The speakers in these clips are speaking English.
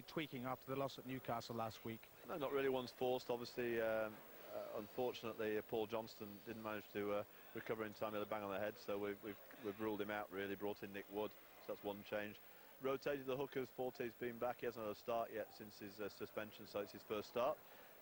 tweaking after the loss at Newcastle last week? No, not really. One's forced, obviously. Unfortunately, Paul Johnston didn't manage to recover in time. He had a bang on the head, so we've ruled him out. Really, brought in Nick Wood, so that's one change. Rotated the hookers. Forte's been back. He hasn't had a start yet since his suspension, so it's his first start.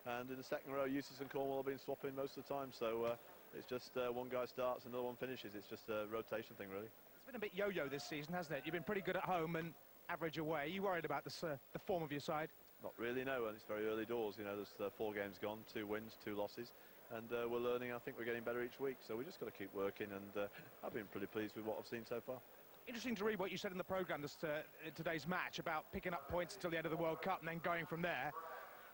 And in the second row, Eustace and Cornwall have been swapping most of the time, so it's just one guy starts, another one finishes. It's just a rotation thing, really. It's been a bit yo-yo this season, hasn't it? You've been pretty good at home and average away. Are you worried about the form of your side? Not really, no, and it's very early doors. You know, there's 4 games gone, 2 wins, 2 losses, and we're learning. I think we're getting better each week, so we just got to keep working, and I've been pretty pleased with what I've seen so far. Interesting to read what you said in the programme in today's match about picking up points until the end of the World Cup and then going from there.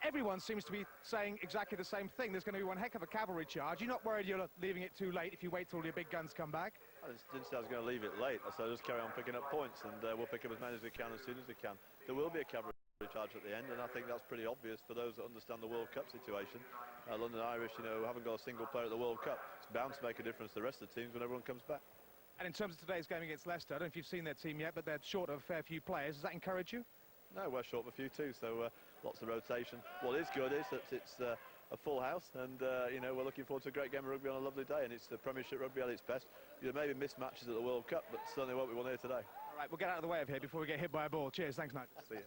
Everyone seems to be saying exactly the same thing. There's going to be one heck of a cavalry charge. You're not worried you're leaving it too late if you wait till your big guns come back? I didn't say I was going to leave it late. I said I'll just carry on picking up points, and we'll pick up as many as we can as soon as we can. There will be a cavalry charge at the end, and I think that's pretty obvious for those that understand the World Cup situation. London Irish, you know, haven't got a single player at the World Cup. It's bound to make a difference to the rest of the teams when everyone comes back. And in terms of today's game against Leicester, I don't know if you've seen their team yet, but they're short of a fair few players. Does that encourage you? No, we're short of a few too, so lots of rotation. What is good is that it's a full house, and you know, we're looking forward to a great game of rugby on a lovely day, and it's the Premiership rugby at its best. There may be missed matches at the World Cup, but certainly won't be one here today. All right, we'll get out of the way of here before we get hit by a ball. Cheers, thanks, Nigel. See you.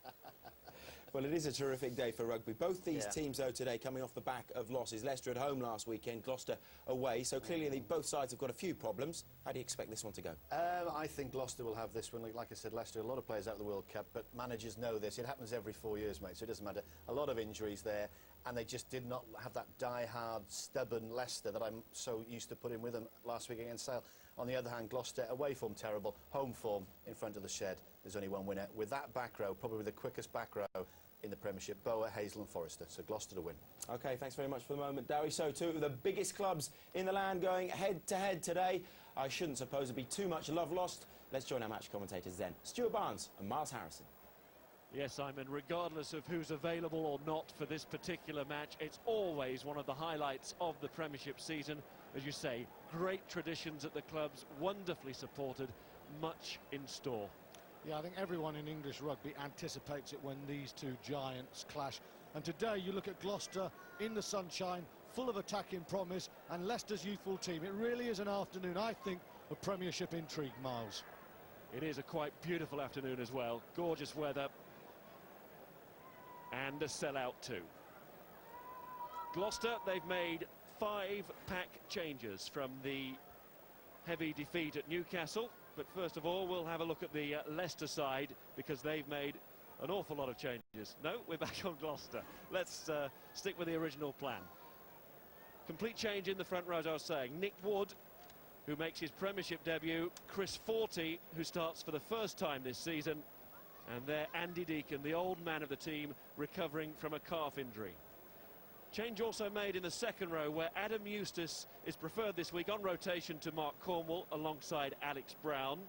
Well, it is a terrific day for rugby. Both these teams, though, today coming off the back of losses. Leicester at home last weekend, Gloucester away. So clearly both sides have got a few problems. How do you expect this one to go? I think Gloucester will have this one. Like I said, Leicester, a lot of players out of the World Cup, but managers know this. It happens every 4 years, mate, so it doesn't matter. A lot of injuries there, and they just did not have that die-hard, stubborn Leicester that I'm so used to putting with them last week against Sale. On the other hand, Gloucester, away form terrible, home form in front of the shed. There's only one winner. With that back row, probably the quickest back row in the Premiership, Bower, Hazel and Forrester. So Gloucester to win. OK, thanks very much for the moment, Dowie. So two of the biggest clubs in the land going head-to-head today. I shouldn't suppose there'd be too much love lost. Let's join our match commentators then. Stuart Barnes and Miles Harrison. Yes, Simon, regardless of who's available or not for this particular match, it's always one of the highlights of the Premiership season. As you say, great traditions at the clubs, wonderfully supported, much in store. Yeah, I think everyone in English rugby anticipates it when these two giants clash. And today you look at Gloucester in the sunshine, full of attacking promise, and Leicester's youthful team. It really is an afternoon, I think, of Premiership intrigue, Miles. It is a quite beautiful afternoon as well. Gorgeous weather. And a sellout too. Gloucester, they've made 5 pack changes from the heavy defeat at Newcastle. But first of all, we'll have a look at the Leicester side, because they've made an awful lot of changes. No, we're back on Gloucester. Let's stick with the original plan. Complete change in the front row, as I was saying. Nick Wood, who makes his Premiership debut. Chris Forte, who starts for the first time this season. And there, Andy Deacon, the old man of the team, recovering from a calf injury. Change also made in the second row, where Adam Eustace is preferred this week on rotation to Mark Cornwall alongside Alex Brown.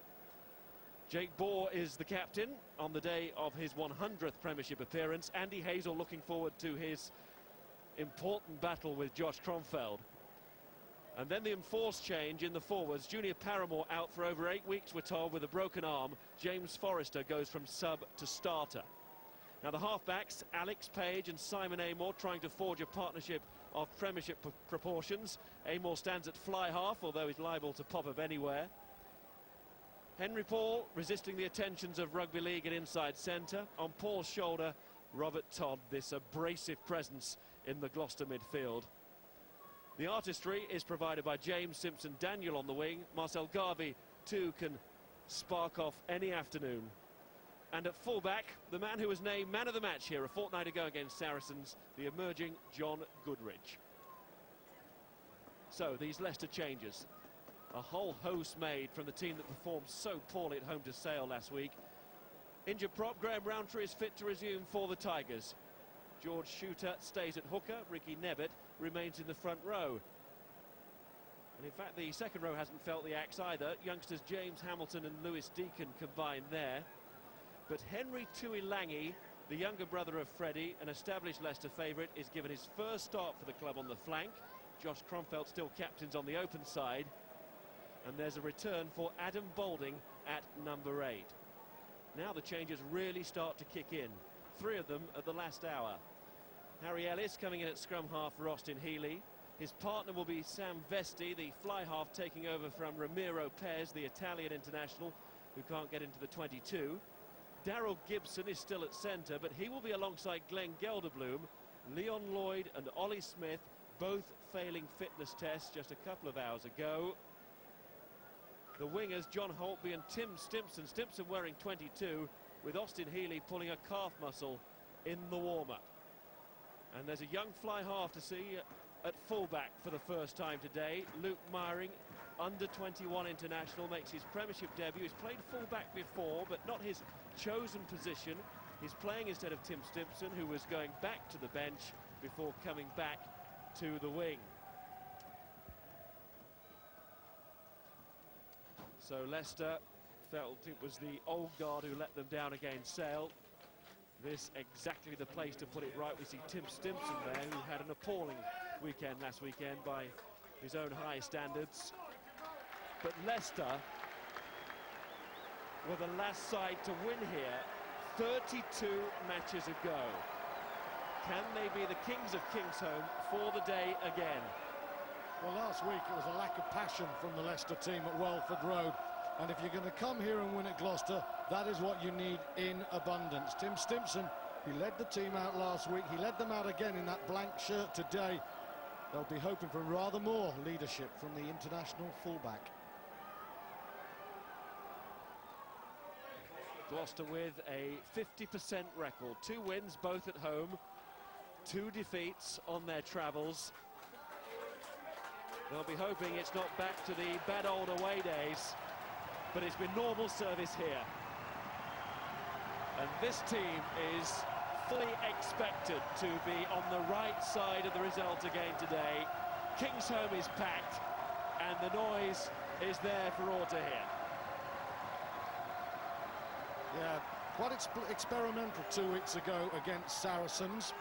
Jake Bohr is the captain on the day of his 100th Premiership appearance. Andy Hazel looking forward to his important battle with Josh Kronfeld. And then the enforced change in the forwards. Junior Paramore out for over 8 weeks, we're told, with a broken arm. James Forrester goes from sub to starter. Now the halfbacks, Alex Page and Simon Amor, trying to forge a partnership of Premiership proportions. Amor stands at fly half, although he's liable to pop up anywhere. Henry Paul resisting the attentions of rugby league and inside centre. On Paul's shoulder, Robert Todd, this abrasive presence in the Gloucester midfield. The artistry is provided by James Simpson-Daniel on the wing. Marcel Garvey, too, can spark off any afternoon. And at fullback, the man who was named man of the match here a fortnight ago against Saracens, the emerging John Goodrich. So, these Leicester changes. A whole host made from the team that performed so poorly at home to Sale last week. Injured prop, Graham Rowntree is fit to resume for the Tigers. George Shooter stays at hooker. Ricky Nevitt remains in the front row. And in fact, the second row hasn't felt the axe either. Youngsters James Hamilton and Lewis Deacon combined there. But Henry Tuilangi, the younger brother of Freddie, an established Leicester favourite, is given his first start for the club on the flank. Josh Kronfeld still captains on the open side. And there's a return for Adam Boulding at number 8. Now the changes really start to kick in. 3 of them at the last hour. Harry Ellis coming in at scrum half for Austin Healey. His partner will be Sam Vesti, the fly half, taking over from Ramiro Pez, the Italian international, who can't get into the 22. Daryl Gibson is still at centre, but he will be alongside Glenn Gelderbloom, Leon Lloyd and Ollie Smith, both failing fitness tests just a couple of hours ago. The wingers, John Holtby and Tim Stimpson. Stimpson wearing 22, with Austin Healey pulling a calf muscle in the warm-up. And there's a young fly half to see at fullback for the first time today. Luke Myring, under-21 international, makes his Premiership debut. He's played fullback before, but not his chosen position. He's playing instead of Tim Stimpson, who was going back to the bench before coming back to the wing. So Leicester felt it was the old guard who let them down against Sale. This exactly the place to put it right. We see Tim Stimpson there, who had an appalling weekend last weekend by his own high standards. But Leicester were the last side to win here 32 matches ago. Can they be the kings of Kingsholm for the day again? Well, last week it was a lack of passion from the Leicester team at Welford Road. And if you're going to come here and win at Gloucester, that is what you need in abundance. Tim Stimpson, he led the team out last week. He led them out again in that blank shirt today. They'll be hoping for rather more leadership from the international fullback. Gloucester with a 50% record. 2 wins, both at home. 2 defeats on their travels. They'll be hoping it's not back to the bad old away days, but it's been normal service here. And this team is fully expected to be on the right side of the result again today. Kingsholm is packed, and the noise is there for all to hear. Yeah, quite experimental 2 weeks ago against Saracens.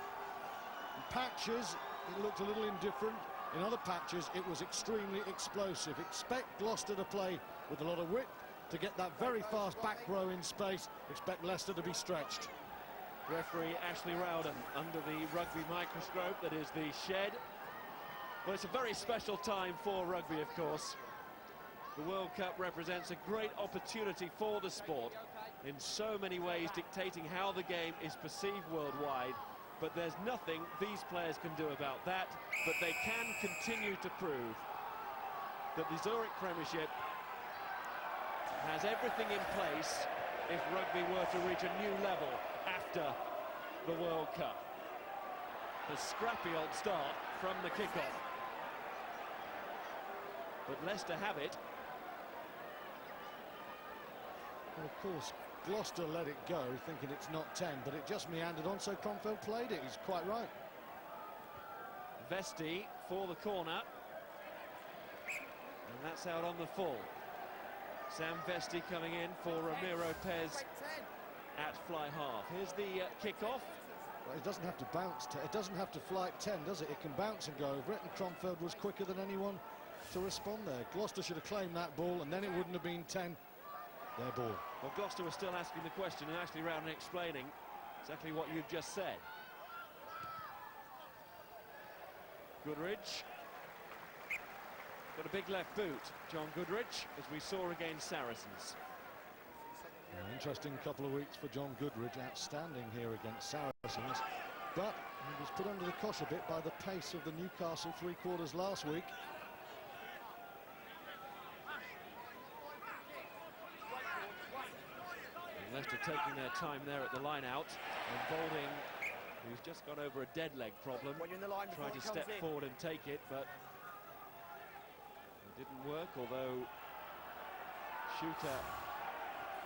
In patches, it looked a little indifferent. In other patches, it was extremely explosive. Expect Gloucester to play with a lot of width, to get that very fast back row in space. Expect Leicester to be stretched. Referee Ashley Rowden under the rugby microscope that is the shed. Well, it's a very special time for rugby, of course. The World Cup represents a great opportunity for the sport, in so many ways dictating how the game is perceived worldwide. But there's nothing these players can do about that, but they can continue to prove that the Zurich Premiership has everything in place if rugby were to reach a new level after the World Cup. A scrappy old start from the kickoff. But Leicester have it. Well, of course, Gloucester let it go, thinking it's not 10, but it just meandered on, so Cromfeld played it. He's quite right. Vesti for the corner. And that's out on the full. Sam Vesti coming in for Ramiro Pez at fly half. Here's the kick-off. Well, it doesn't have to bounce. It doesn't have to fly at 10, does it? It can bounce and go over it, and Cromfeld was quicker than anyone to respond there. Gloucester should have claimed that ball, and then it wouldn't have been 10. Their ball. Well, Gloucester was still asking the question, and Ashley Rowden explaining exactly what you've just said. Goodridge. Got a big left boot, John Goodridge, as we saw against Saracens. An interesting couple of weeks for John Goodridge, outstanding here against Saracens. But he was put under the cosh a bit by the pace of the Newcastle three-quarters last week. Leicester taking their time there at the line-out, and Balding, who's just got over a dead leg problem, tried to step forward and take it, but it didn't work, although Shooter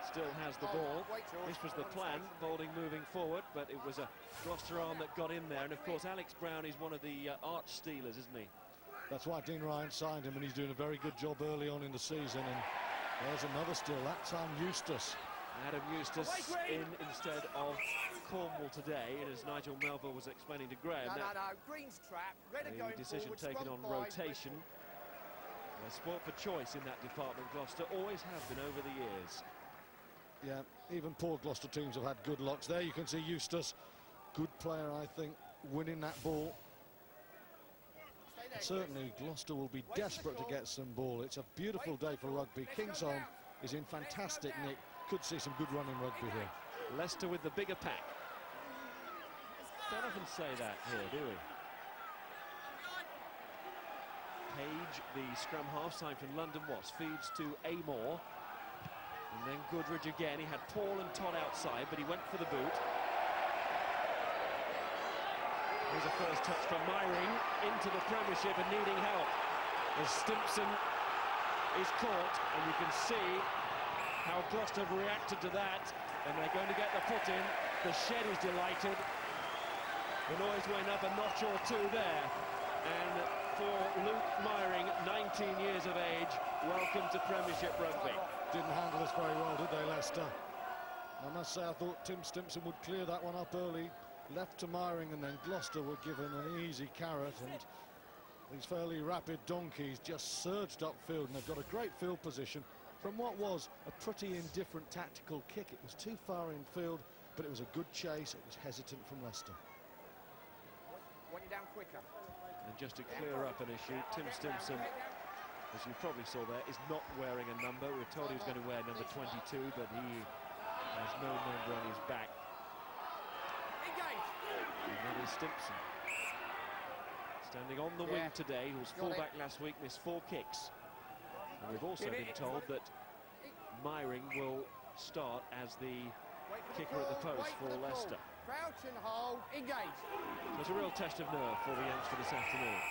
still has the ball. This was the plan, Balding moving forward, but it was a Gloucester arm that got in there, and of course Alex Brown is one of the arch stealers, isn't he? That's why Dean Ryan signed him, and he's doing a very good job early on in the season. And there's another steal, that time Eustace. Adam Eustace in instead of Cornwall today, and as Nigel Melville was explaining to Graham, Green's trap, the decision taken on rotation. Sport for choice in that department, Gloucester always have been over the years. Yeah, even poor Gloucester teams have had good locks. There you can see Eustace good player, I think, winning that ball. Certainly Gloucester will be desperate to get some ball. It's a beautiful day for rugby. Kingsholm is in fantastic nick. Could see some good running rugby here. Leicester with the bigger pack. Don't often say that here, do we? Page, the scrum half side from London Wasps, feeds to Amor. And then Goodridge again. He had Paul and Todd outside, but he went for the boot. Here's a first touch from Myring into the Premiership and needing help. As Stimpson is caught, and you can see how Gloucester have reacted to that, and they're going to get the foot in. The shed is delighted. The noise went up a notch or two there. And for Luke Myring, 19 years of age, welcome to Premiership rugby. Didn't handle this very well, did they, Leicester? I must say, I thought Tim Stimpson would clear that one up early. Left to Myring, and then Gloucester were given an easy carrot, and these fairly rapid donkeys just surged upfield, and they've got a great field position from what was a pretty indifferent tactical kick. It was too far in field, but it was a good chase. It was hesitant from Leicester. Want you down quicker. And just to clear up an issue, Tim Stimpson, as you probably saw there, is not wearing a number. We were told he was going to wear number 22, but he has no number on his back. And that is Stimpson. Standing on the wing today, who was fullback last week, missed 4 kicks. And we've also been told that Myring will start as the kicker at the post for Leicester. Crouch and hold, engage. So it's a real test of nerve for the youngster this afternoon.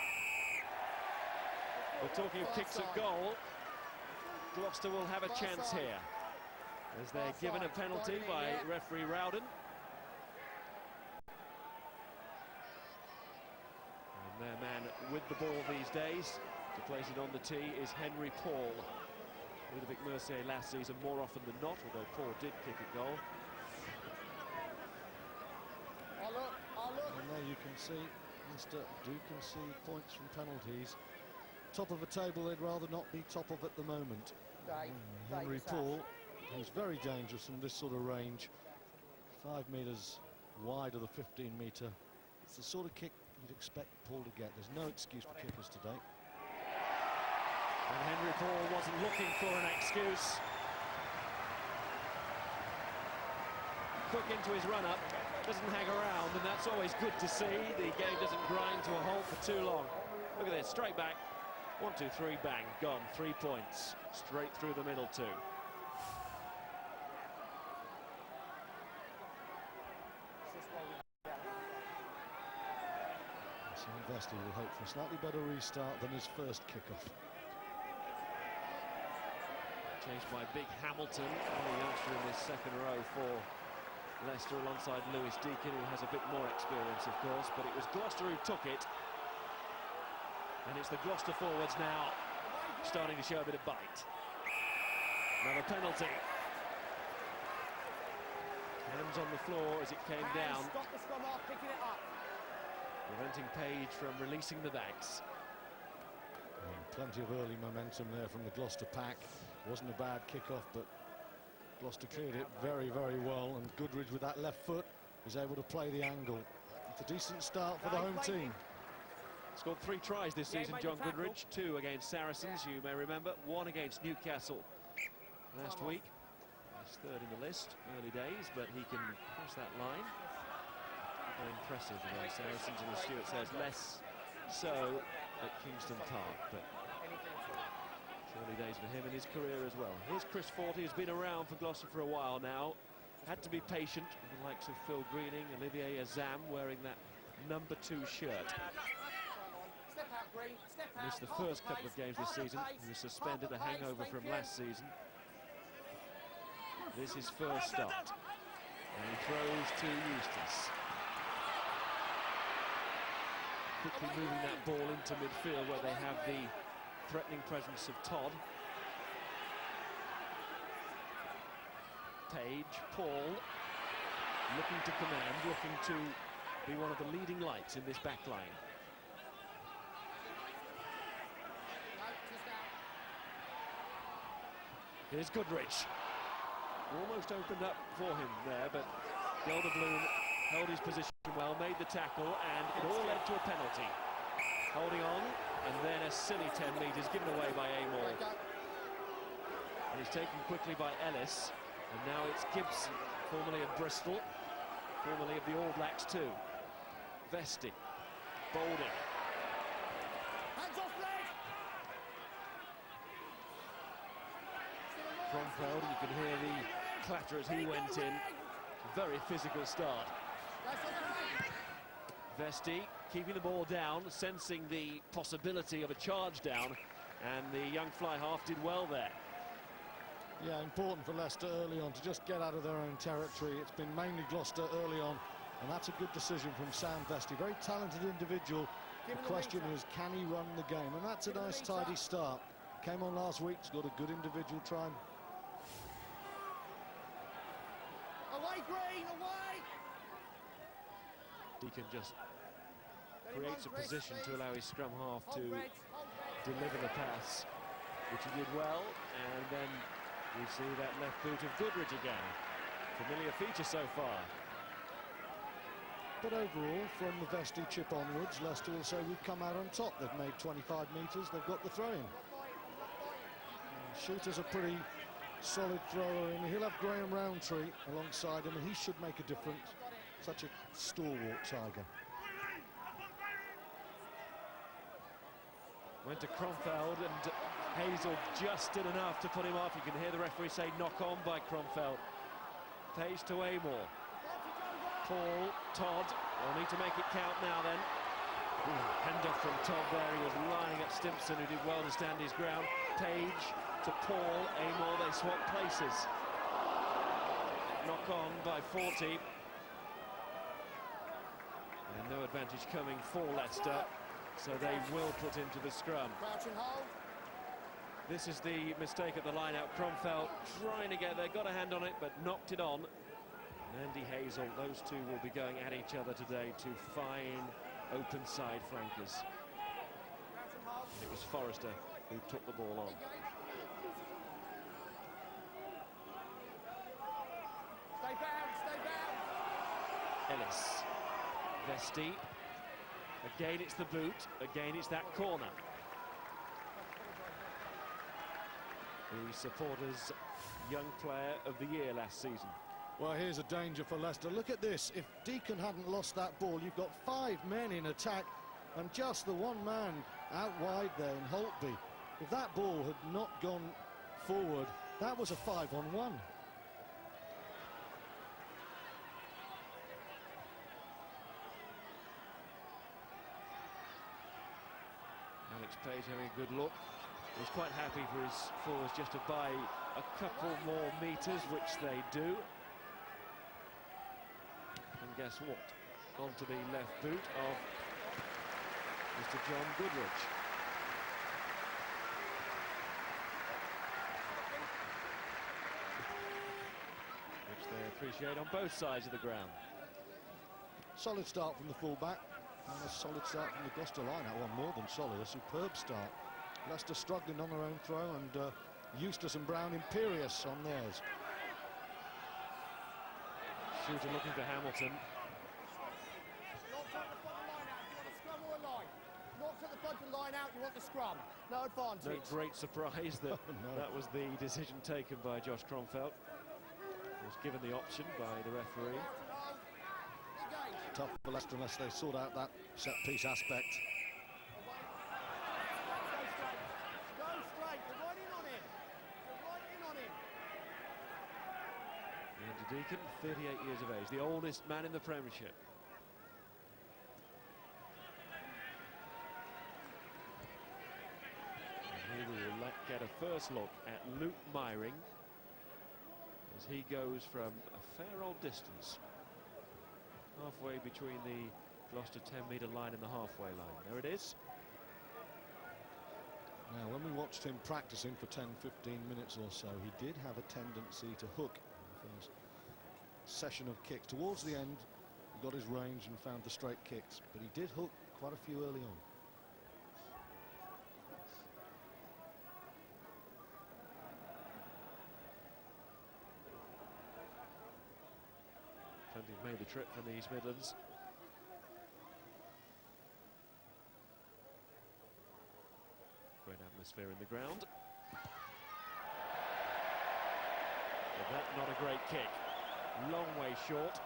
We're talking of kicks at goal. Gloucester will have a chance here, as they're given a penalty by referee Rowden. And their man with the ball these days to place it on the tee is Henry Paul. Ludovic Mercier last season more often than not, although Paul did kick a goal. And there you can see Leicester do concede points from penalties. Top of a table they'd rather not be top of at the moment. Henry Paul, who's very dangerous from this sort of range. 5 metres wide of the 15-metre. It's the sort of kick you'd expect Paul to get. There's no excuse for kickers today. And Henry Paul wasn't looking for an excuse. Quick into his run-up, doesn't hang around, and that's always good to see. The game doesn't grind to a halt for too long. Look at this, straight back. 1, 2, 3, bang, gone. 3 points, straight through the middle too. Sylvester will hope for a slightly better restart than his first kickoff. Chased by Big Hamilton, only youngster in this second row for Leicester, alongside Lewis Deakin, who has a bit more experience, of course, but it was Gloucester who took it. And it's the Gloucester forwards now starting to show a bit of bite. Another penalty. Hands on the floor as it came down. Stop the scrum off, picking it up. Preventing Page from releasing the bags. Plenty of early momentum there from the Gloucester pack. Wasn't a bad kickoff, but Gloucester cleared it very, very well, and Goodridge with that left foot is able to play the angle. It's a decent start for the home team. Scored 3 tries this season, John Goodridge. 2 against Saracens, you may remember. 1 against Newcastle last week. He's 3rd in the list, early days, but he can cross that line. Very impressive against Saracens, and as Stuart says, less so at Kingston Park, but early days for him in his career as well. Here's Chris Forty, who's been around for Gloucester for a while now. Had to be patient with the likes of Phil Greening, Olivier Azam wearing that number 2 shirt. Missed the first couple of games this season. He was suspended, a hangover from last season. This is first start. And he throws to Eustace. Quickly moving that ball into midfield where they have the threatening presence of Todd. Page, Paul, looking to command, looking to be one of the leading lights in this back line. Here's Goodridge. Almost opened up for him there, but Gelderbloom held his position well, made the tackle, and it all led to a penalty. Holding on, and then a silly 10 metres given away by Amor. And he's taken quickly by Ellis, and now it's Gibson, formerly of Bristol, formerly of the All Blacks too. Vesti, Boulding. Hands off, leg. Cromfeld, you can hear the clatter as he went in. Very physical start. Vesti keeping the ball down, sensing the possibility of a charge down, and the young fly half did well there. Yeah, important for Leicester early on to just get out of their own territory. It's been mainly Gloucester early on, and that's a good decision from Sam Vesti. Very talented individual. The question is, can he run the game? And that's a nice, tidy start. Came on last week, he's got a good individual try. Away, Green, away! Deacon just creates a position to allow his scrum half to Hold red. deliver the pass, which he did well, and then we see that left boot of Goodridge again. Familiar feature so far. But overall, from the Vesti chip onwards, Leicester will say we've come out on top. They've made 25 metres, they've got the throw-in. Shooter's a pretty solid thrower, and he'll have Graham Roundtree alongside him, and he should make a difference. Such a stalwart Tiger. Went to Cromfeld, and Hazel just did enough to put him off. You can hear the referee say knock on by Cromfeld. Page to Amor. Paul, Todd, will need to make it count now then. Hand off from Todd there, he was lining up Stimpson, who did well to stand his ground. Page to Paul, Amor, they swap places. Knock on by 40. And no advantage coming for Leicester, so they will put into the scrum. Crouching hold. This is the mistake at the line-out. Cromfeld trying to get there, got a hand on it, but knocked it on. And Andy Hazel, those two will be going at each other today to fine open side flankers. And it was Forrester who took the ball on. Stay bound, stay bound. Ellis, Vesti, again it's the boot, again it's that corner. The supporters' young player of the year last season. Well, here's a danger for Leicester. Look at this. If Deacon hadn't lost that ball, you've got 5 men in attack and just the one man out wide there in Holtby. If that ball had not gone forward, that was a 5-on-1. Alex Page having a good look. He's quite happy for his forwards just to buy a couple more metres, which they do. And guess what? Onto the left boot of Mr. John Goodridge. Which they appreciate on both sides of the ground. Solid start from the fullback and a solid start from the Gloucester line-out. Well, more than solid, a superb start. Leicester struggling on their own throw, and Eustace and Brown imperious on theirs. Shooter looking for Hamilton. Not at the front line out, you want a scrum or a line? Not at the front line out, you want the scrum. No advantage. No great surprise that that was the decision taken by Josh Cromfeld. Was given the option by the referee. Tough for Leicester unless they sort out that set-piece aspect. Go straight, you're right in on him. You're right in on him. Andy Deacon, 38 years of age, the oldest man in the Premiership. And here we will get a first look at Luke Myring as he goes from a fair old distance, halfway between the Gloucester 10-metre line and the halfway line. There it is. Now, when we watched him practicing for 10-15 minutes or so, he did have a tendency to hook in the first session of kicks. Towards the end, he got his range and found the straight kicks, but he did hook quite a few early on. Plenty of made the trip from the East Midlands. Great atmosphere in the ground. But that not a great kick. Long way short.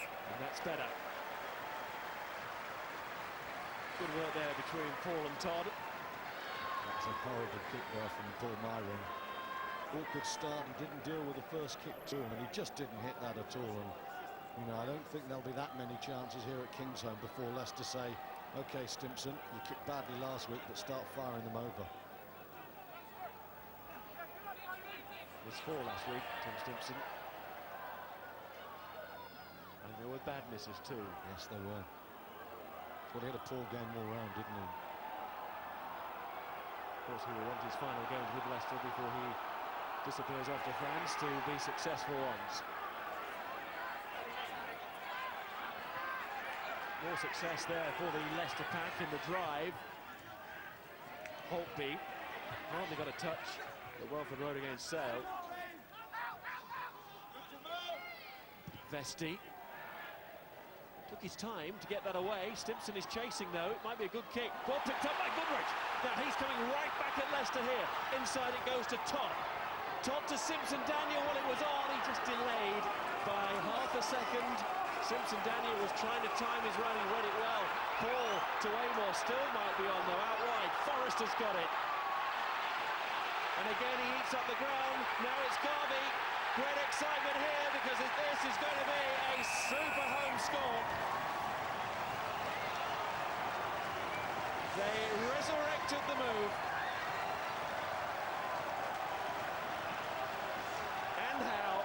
And that's better. Good work there between Paul and Todd. That's a horrible kick there from Paul Myron. Awkward start, he didn't deal with the first kick to him, and he just didn't hit that at all. And, you know, I don't think there'll be that many chances here at Kingsholm before Leicester say, OK, Stimpson, you kicked badly last week, but start firing them over. Was 4 last week, Tim Stimpson. And there were bad misses too. Yes, they were. Well, he had a poor game all round, didn't he? Of course, he will want his final games with Leicester before he disappears off to France to be successful ones. More success there for the Leicester pack in the drive. Holtby hardly got a touch at Welford Road against Sale. Vesti took his time to get that away. Stimpson is chasing though. It might be a good kick. Ball picked up by Goodrich. Now he's coming right back at Leicester here. Inside it goes to Todd. Todd to Simpson Daniel. Well, it was on. He just delayed by half a second. Simpson Daniel was trying to time his run. He read it well. Paul to Amor. Still might be on though. Out wide. Forrester's got it. And again he eats up the ground. Now it's Garvey. Great excitement here because this is going to be a super home score. They resurrected the move. And how.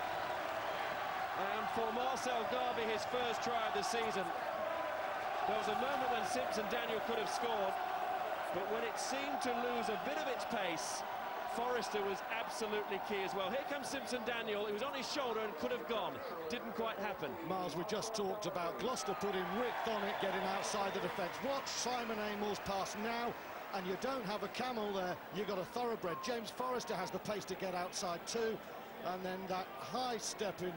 And for Marcel Garvey, his first try of the season. There was a moment when Simpson Daniel could have scored, but when it seemed to lose a bit of its pace, Forrester was absolutely key as well. Here comes Simpson Daniel. He was on his shoulder and could have gone. Didn't quite happen. Miles, we just talked about Gloucester putting width on it, getting outside the defence. Watch Simon Amor's pass now, and you don't have a camel there. You've got a thoroughbred. James Forrester has the pace to get outside too. And then that high step in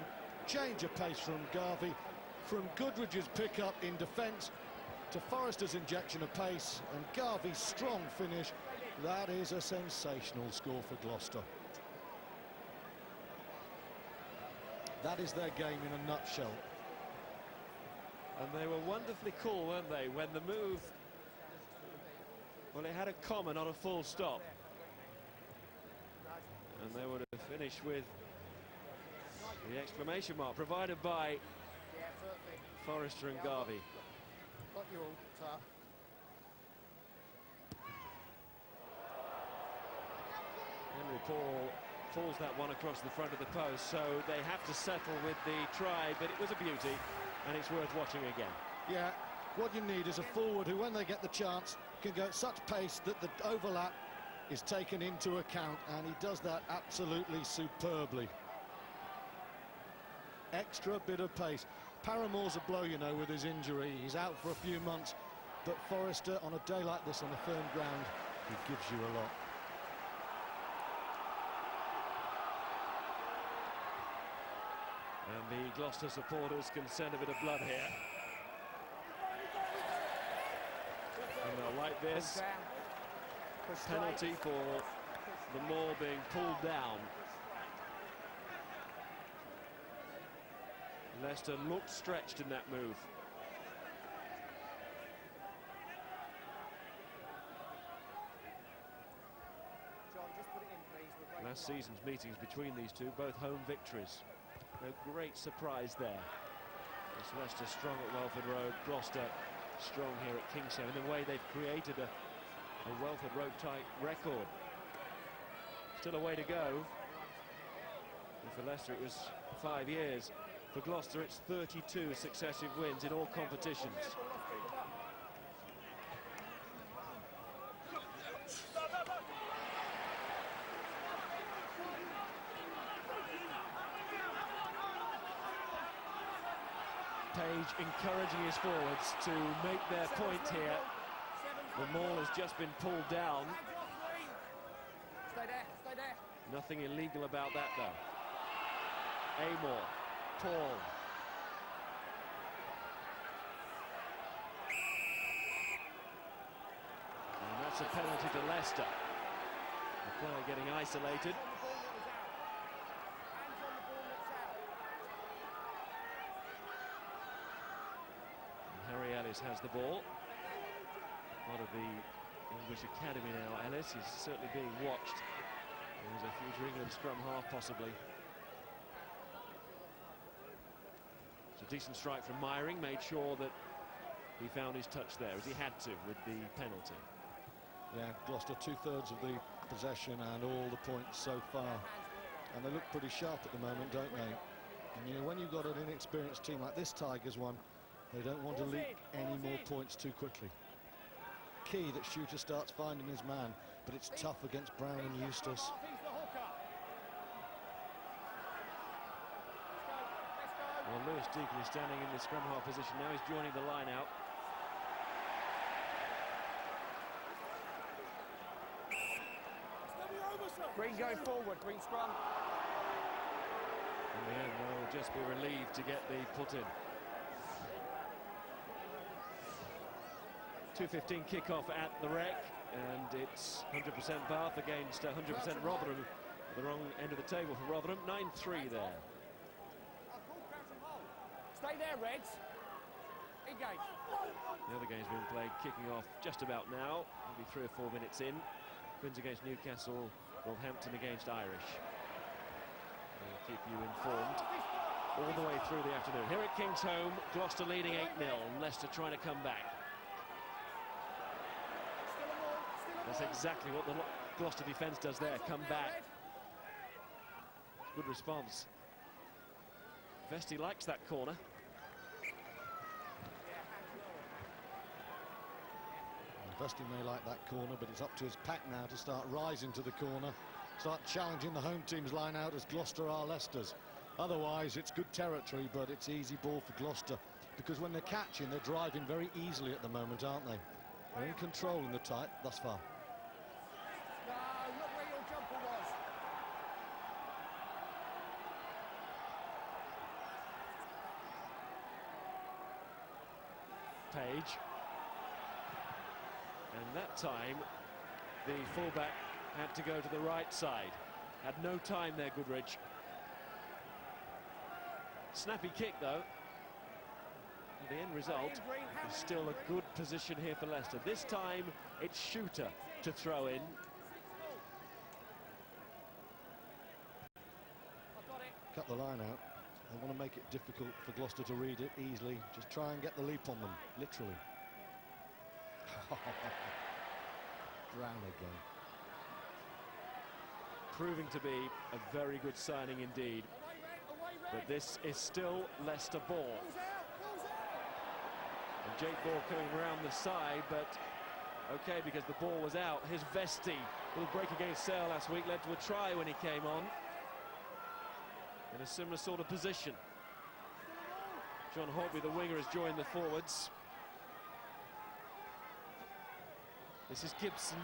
change of pace from Garvey, from Goodridge's pick-up in defence to Forrester's injection of pace, and Garvey's strong finish. That is a sensational score for Gloucester. That is their game in a nutshell. And they were wonderfully cool, weren't they, when the move, well, it had a comma, not a full stop. And they would have finished with the exclamation mark provided by Forrester and Garvey. Got you all, Tart. Henry Paul falls that one across the front of the post, so they have to settle with the try, but it was a beauty, and it's worth watching again. Yeah, what you need is a forward who, when they get the chance, can go at such pace that the overlap is taken into account, and he does that absolutely superbly. Extra bit of pace. Paramore's a blow, you know, with his injury. He's out for a few months, but Forrester, on a day like this on a firm ground, he gives you a lot. And the Gloucester supporters can send a bit of blood here. And they'll like this. Penalty for the maul being pulled down. Leicester looked stretched in that move. Last season's meetings between these two, both home victories. No great surprise there. It's Leicester strong at Welford Road, Gloucester strong here at Kingsholm. In a way, they've created a Welford Road type record. Still a way to go. And for Leicester it was 5 years. For Gloucester it's 32 successive wins in all competitions. Page encouraging his forwards to make their point here. The maul has just been pulled down. Stay Nothing illegal about that, though. Amor, tall. And that's a penalty to Leicester. The player getting isolated. And Harry Ellis has the ball. Part of the English Academy now. Ellis is certainly being watched. There's a future England scrum half, possibly. It's a decent strike from Myring, made sure that he found his touch there, as he had to with the penalty. Yeah, Gloucester 2/3 of the possession and all the points so far. And they look pretty sharp at the moment, don't they? And you know, when you've got an inexperienced team like this Tigers one, they don't want to leak any more points too quickly. Key that Shooter starts finding his man, but it's tough against Brown and Eustace. Well, Lewis Deacon is standing in the scrum half position now. He's joining the line out. Green going forward, green scrum. In the end, they'll just be relieved to get the put in. 2:15 kick-off at the Rec, and it's 100% Bath against 100% Rotherham. The wrong end of the table for Rotherham. 9-3 there. Stay there, Reds. Engage. The other game's been played, kicking off just about now, maybe 3 or 4 minutes in. Quins against Newcastle, Wolverhampton against Irish. We'll keep you informed all the way through the afternoon. Here at Kingsholm, Gloucester leading 8-0, Leicester trying to come back. That's exactly what the Gloucester defence does there, come back. Good response. Vesti likes that corner. Vesti may like that corner, but it's up to his pack now to start rising to the corner, start challenging the home team's line out as Gloucester are Leicester's. Otherwise, it's good territory, but it's easy ball for Gloucester, because when they're catching, they're driving very easily at the moment, aren't they? They're in control in the tight thus far. No, look where your jumper was. Page. And that time, the fullback had to go to the right side. Had no time there, Goodrich. Snappy kick, though. And the end result is still a good position here for Leicester. This time, it's Shooter to throw in. Cut the line out. They want to make it difficult for Gloucester to read it easily. Just try and get the leap on them, literally. Brown again. Proving to be a very good signing indeed. But this is still Leicester ball. And Jake Ball coming around the side, but okay, because the ball was out. His Vesti, little break against Sale last week, led to a try when he came on. In a similar sort of position. John Hawkby, the winger, has joined the forwards. This is Gibson.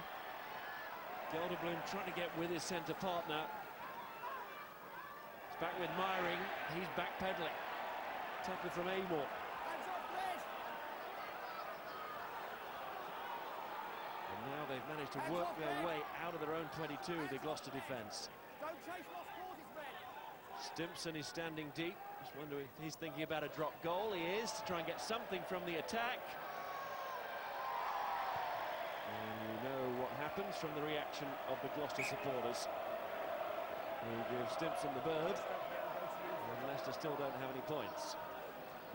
Gelderblom trying to get with his centre partner. It's back with Myring. He's backpedaling. Tackle from Amor. And now they've managed to work their way out of their own 22, the Gloucester defence. Don't chase lost causes, men. Stimpson is standing deep. Just wonder if he's thinking about a drop goal. He is, to try and get something from the attack. And you know what happens from the reaction of the Gloucester supporters, who give Stimpson the bird, and Leicester still don't have any points.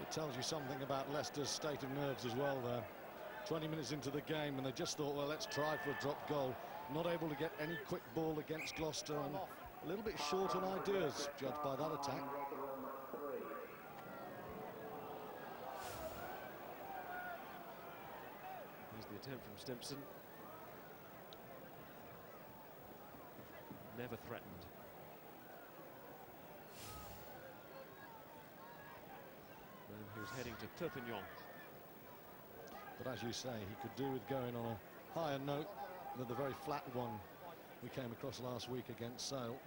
It tells you something about Leicester's state of nerves as well there. 20 minutes into the game, and they just thought, well, let's try for a drop goal. Not able to get any quick ball against Gloucester, and a little bit short on ideas, judged by that attack. Here's the attempt from Stimpson. Never threatened. And he was heading to Perpignan. But as you say, he could do with going on a higher note than the very flat one we came across last week against Sale.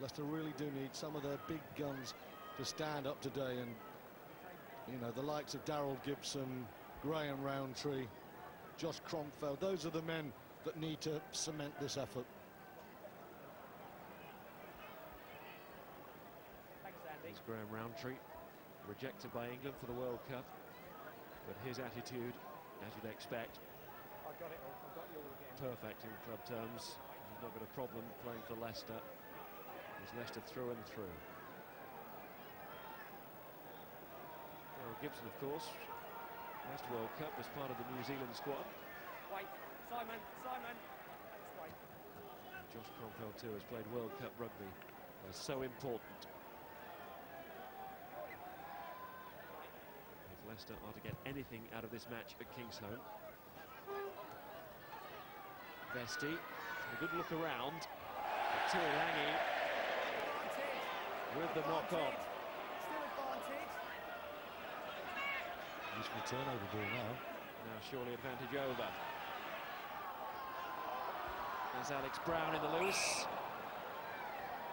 Leicester really do need some of their big guns to stand up today, and you know, the likes of Daryl Gibson, Graham Roundtree, Josh Cromfeld, those are the men that need to cement this effort. Here's Graham Roundtree, rejected by England for the World Cup, but his attitude, as you'd expect, perfect in club terms. He's not got a problem playing for Leicester. He's Leicester through and through. Daryl Gibson, of course, last World Cup was part of the New Zealand squad. Wait, Simon. Wait. Josh Cromfeld too has played World Cup rugby. That's so important. If Leicester are to get anything out of this match at Kingsholm. Vesti, a good look around. Tuilangi with the knock on. Still advantage. Useful turnover ball now. Now surely advantage over. There's Alex Brown in the loose.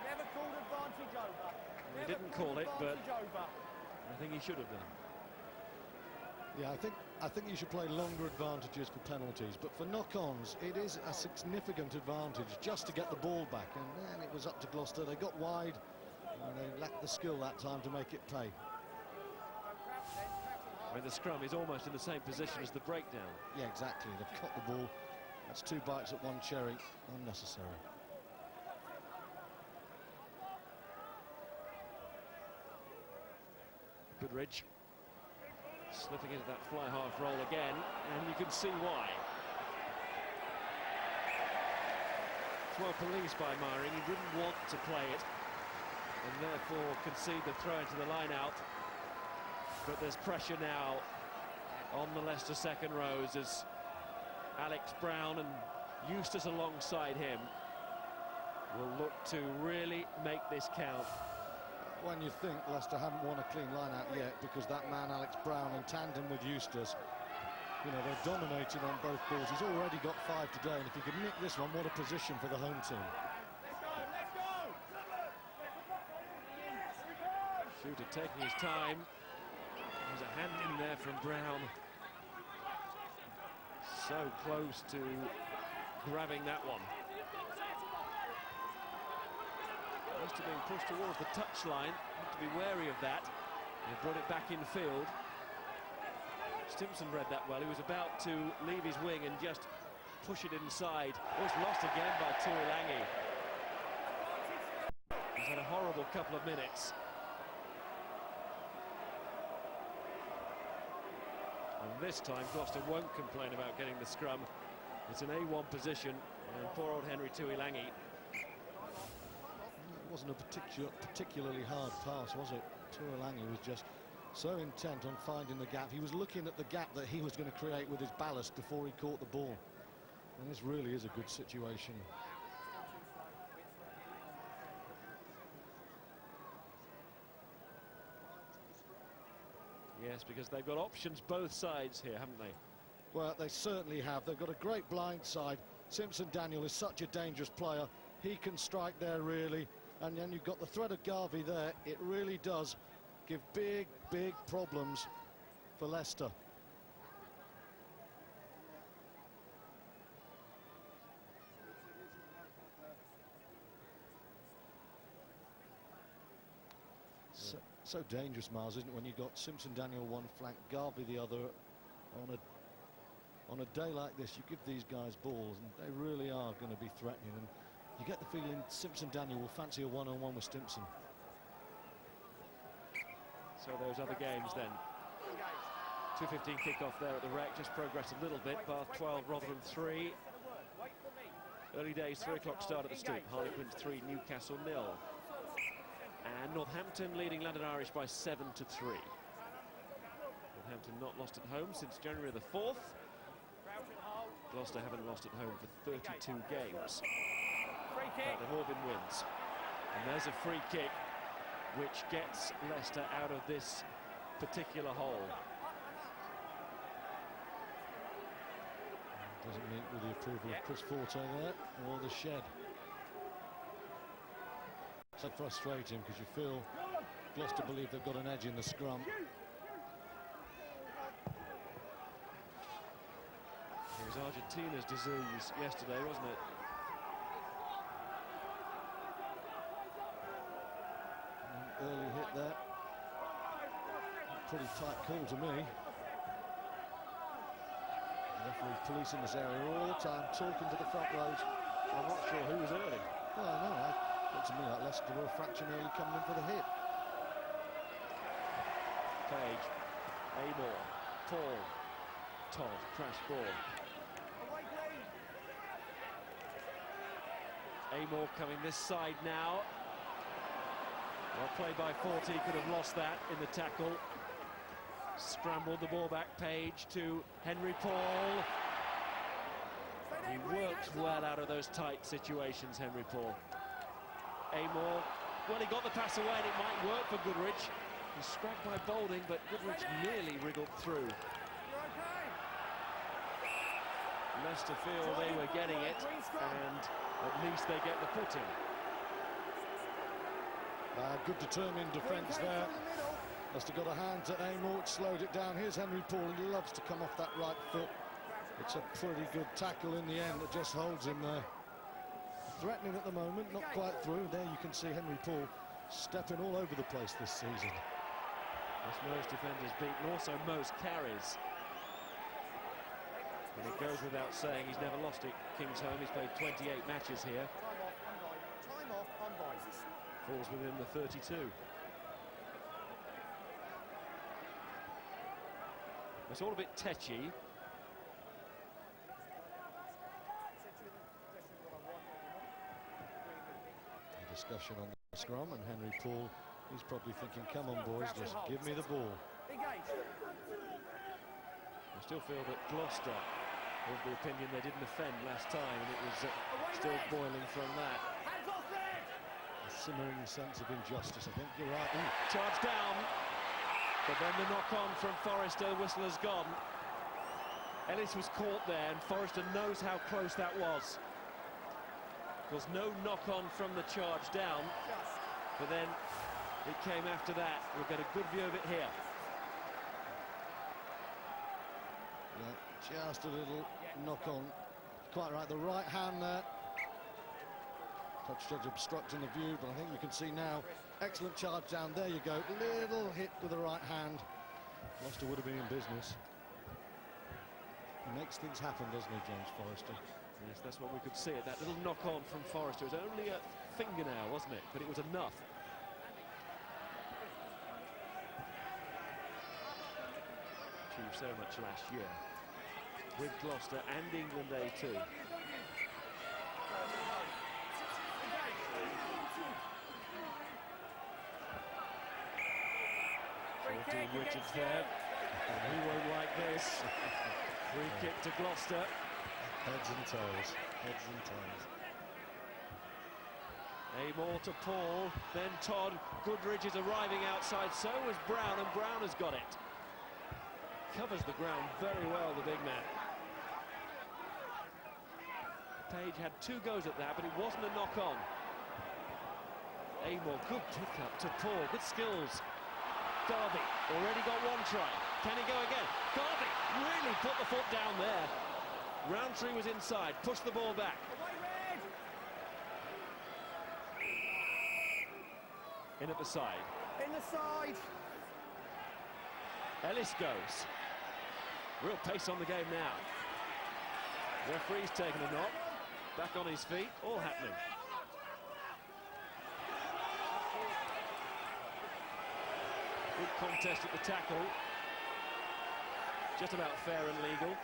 Never called advantage over. He didn't call it, but I think he should have done. Yeah, I think you should play longer advantages for penalties, but for knock-ons, it is a significant advantage just to get the ball back. And then it was up to Gloucester. They got wide, and they lacked the skill that time to make it pay. I mean, the scrum is almost in the same position as the breakdown. Yeah, exactly. They've cut the ball. That's 2 bites at 1 cherry. Unnecessary. Goodridge slipping into that fly half roll again, and you can see why. It's well policed by Myring. He didn't want to play it, and therefore concede the throw into the line out. But there's pressure now on the Leicester second rows as Alex Brown and Eustace alongside him will look to really make this count. When you think Leicester haven't won a clean line-out yet, because that man Alex Brown in tandem with Eustace, you know, they're dominating on both balls. He's already got 5 today, and if he could nick this one, what a position for the home team. Shooter taking his time. There's a hand in there from Brown. So close to grabbing that one. Leicester being pushed towards the touchline. Have to be wary of that. They brought it back in field. Stimson read that well. He was about to leave his wing and just push it inside. It was lost again by Tuilangi. He's had a horrible couple of minutes. And this time Gloucester won't complain about getting the scrum. It's an A1 position, and poor old Henry Tuilangi. It wasn't a particularly hard pass, was it? Tuilangi was just so intent on finding the gap. He was looking at the gap that he was going to create with his ballast before he caught the ball. And this really is a good situation. Yes, because they've got options both sides here, haven't they? Well, they certainly have. They've got a great blind side. Simpson Daniel is such a dangerous player. He can strike there, really. And then you've got the threat of Garvey there. It really does give big, big problems for Leicester. So dangerous, Miles, isn't it, when you've got Simpson Daniel one flank, Garvey the other. On a day like this, you give these guys balls, and they really are going to be threatening. And you get the feeling Simpson Daniel will fancy a one-on-one with Stimson. So those other games then. 2:15 kick-off there at the Rec, just progressed a little bit. Bath 12, Rotherham 3. Early days, 3 o'clock start at the Stoop. Harlequins 3, Newcastle 0. And Northampton leading London Irish by 7-3. Northampton not lost at home since January the 4th. Gloucester haven't lost at home for 32 games. They've all been wins. And there's a free kick which gets Leicester out of this particular hole. Doesn't meet with the approval of Chris Forte there, or the shed. So frustrating because you feel Gloucester believe they've got an edge in the scrum. It was Argentina's disease yesterday, wasn't it? Early hit there. Pretty tight call to me. The referee's policing this area all the time, talking to the front rows. I'm not sure who was early. Well, I know. It looked to me like Leicester were a fraction early coming in for the hit. Page, Amor, Paul, Todd, crash ball. Amor coming this side now. Well played by Forte, could have lost that in the tackle. Scrambled the ball back, Page to Henry Paul. He works well out of those tight situations, Henry Paul. Amor, well, he got the pass away and it might work for Goodrich. He's scrapped by Boulding, but Goodrich nearly wriggled through. Leicester feel they were getting it, and at least they get the footing. Good determined defence there. Leicester got a hand to Amor, slowed it down. Here's Henry Paul, he loves to come off that right foot. It's a pretty good tackle in the end that just holds him there. Threatening at the moment, not quite through. There you can see Henry Paul stepping all over the place this season. That's most defenders beaten, also most carries. And it goes without saying, he's never lost at Kingsholm. He's played 28 matches here. Time off, unbind. Falls within the 32. It's all a bit tetchy. A discussion on the scrum, and Henry Paul, he's probably thinking, come on boys, just give me the ball. I still feel that Gloucester, of the opinion they didn't offend last time, and it was still boiling from that. A simmering sense of injustice, I think you're right. Ooh. Charge down, but then the knock-on from Forrester, the whistle has gone. Ellis was caught there, and Forrester knows how close that was. There was no knock-on from the charge down, but then it came after that. We'll get a good view of it here. Yeah, just a little knock-on. Quite right, the right hand there. Touch judge obstructing the view, but I think you can see now. Excellent charge down, there you go. Little hit with the right hand. Gloucester would have been in business. He makes things happen, doesn't he, James Forrester? Yes, that's what we could see it. That little knock-on from Forrester. It was only a fingernail, wasn't it? But it was enough. Achieved so much last year with Gloucester and England A2. Dean Richards there, and he won't like this. Free kick to Gloucester. Heads and toes, heads and toes. Amor to Paul, then Todd. Goodrich is arriving outside, so is Brown, and Brown has got it. Covers the ground very well, the big man. Page had 2 goes at that, but it wasn't a knock-on. Amor, good pick-up to Paul, good skills. Garvey already got 1 try. Can he go again? Garvey really put the foot down there. Roundtree was inside, pushed the ball back. In at the side. In the side. Ellis goes. Real pace on the game now. Referee's taken a knock. Back on his feet, all happening. Good contest at the tackle. Just about fair and legal.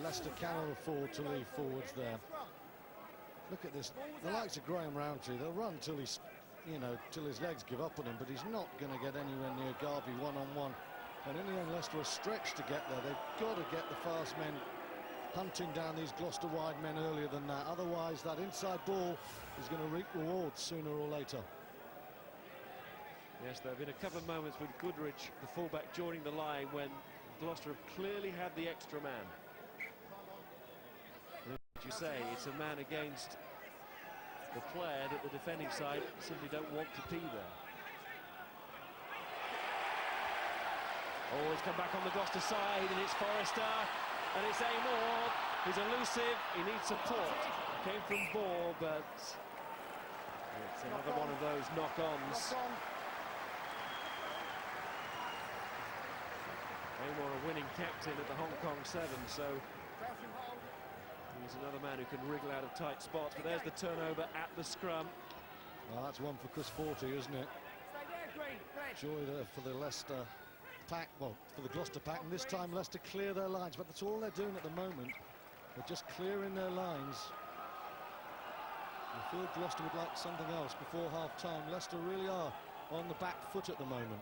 Leicester cannot afford to leave forwards there. Look at this. The likes of Graham Roundtree, they'll run till he's, you know, till his legs give up on him, but he's not going to get anywhere near Garvey one-on-one. And in the end, Leicester are stretched to get there. They've got to get the fast men hunting down these Gloucester wide men earlier than that. Otherwise, that inside ball is going to reap rewards sooner or later. Yes, there have been a couple of moments with Goodrich, the fullback, joining the line when Gloucester have clearly had the extra man. As you say, it's a man against the player that the defending side simply don't want to be there. Oh, he's come back on the Gloucester side, and it's Forrester, and it's Amor. He's elusive, he needs support. Came from Bohr, but it's another one of those knock-ons. Amor, a winning captain at the Hong Kong 7, so he's another man who can wriggle out of tight spots. But there's the turnover at the scrum. Well, that's one for Chris Forty, isn't it? Joy there for the Leicester pack, well, for the Gloucester pack, and this time Leicester clear their lines, but that's all they're doing at the moment. They're just clearing their lines. I feel Gloucester would like something else before half-time. Leicester really are on the back foot at the moment.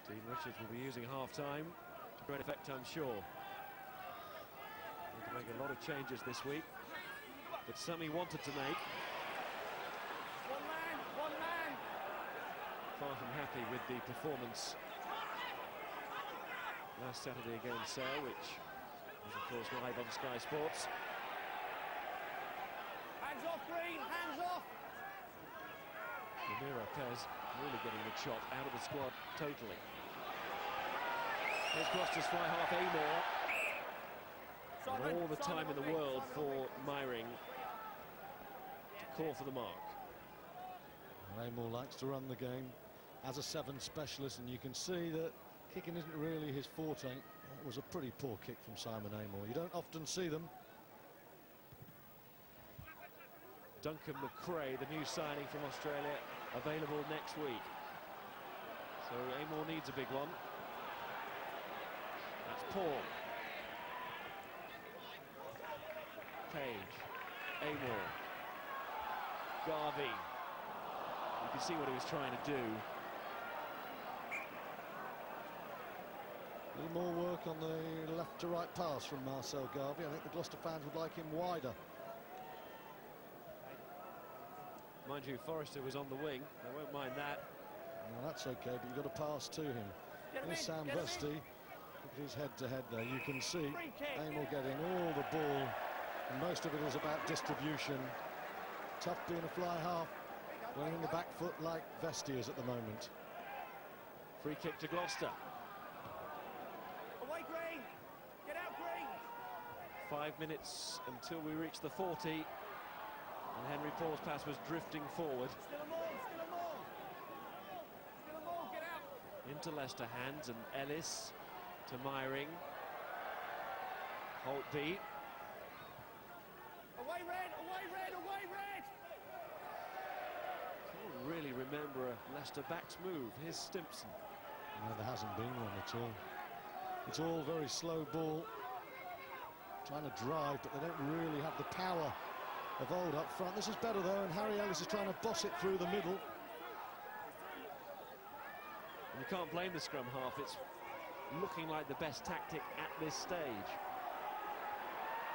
Dean Richards will be using half-time to great effect, I'm sure. Need to make a lot of changes this week, but some he wanted to make. One man. Far from happy with the performance last Saturday against Sale, which was of course live on Sky Sports. Hands off, Green, hands off. Ramiro Pez really getting the chop out of the squad totally. Here's Gloucester's fly half Amor. And all the time in the world for Myring to call for the mark. And Amor likes to run the game as a 7 specialist, and you can see that kicking isn't really his forte. That was a pretty poor kick from Simon Amor. You don't often see them. Duncan McRae, the new signing from Australia, available next week. So Amor needs a big one. That's Paul. Page. Amor. Garvey. You can see what he was trying to do. A little more work on the left to right pass from Marcel Garvey. I think the Gloucester fans would like him wider. Mind you, Forrester was on the wing. I won't mind that. Well, that's okay, but you've got to pass to him. Here's Sam Vesti. Look at his head-to-head there. You can see Amor getting all the ball, and most of it is about distribution. Tough being a fly half when in the back foot like Vesti is at the moment. Free kick to Gloucester. Away, Green. Get out, Green. 5 minutes until we reach the 40. And Henry Paul's pass was drifting forward. Still a maul, still a maul. Still a maul, get out. Into Leicester hands, and Ellis to Myring. Holtby. Away, Red, away, Red, away, Red. Can't really remember a Leicester back's move. Here's Stimpson. No, there hasn't been one at all. It's all very slow ball. Trying to drive, but they don't really have the power of old up front. This is better though, and Harry Ellis is trying to boss it through the middle. And you can't blame the scrum half. It's looking like the best tactic at this stage.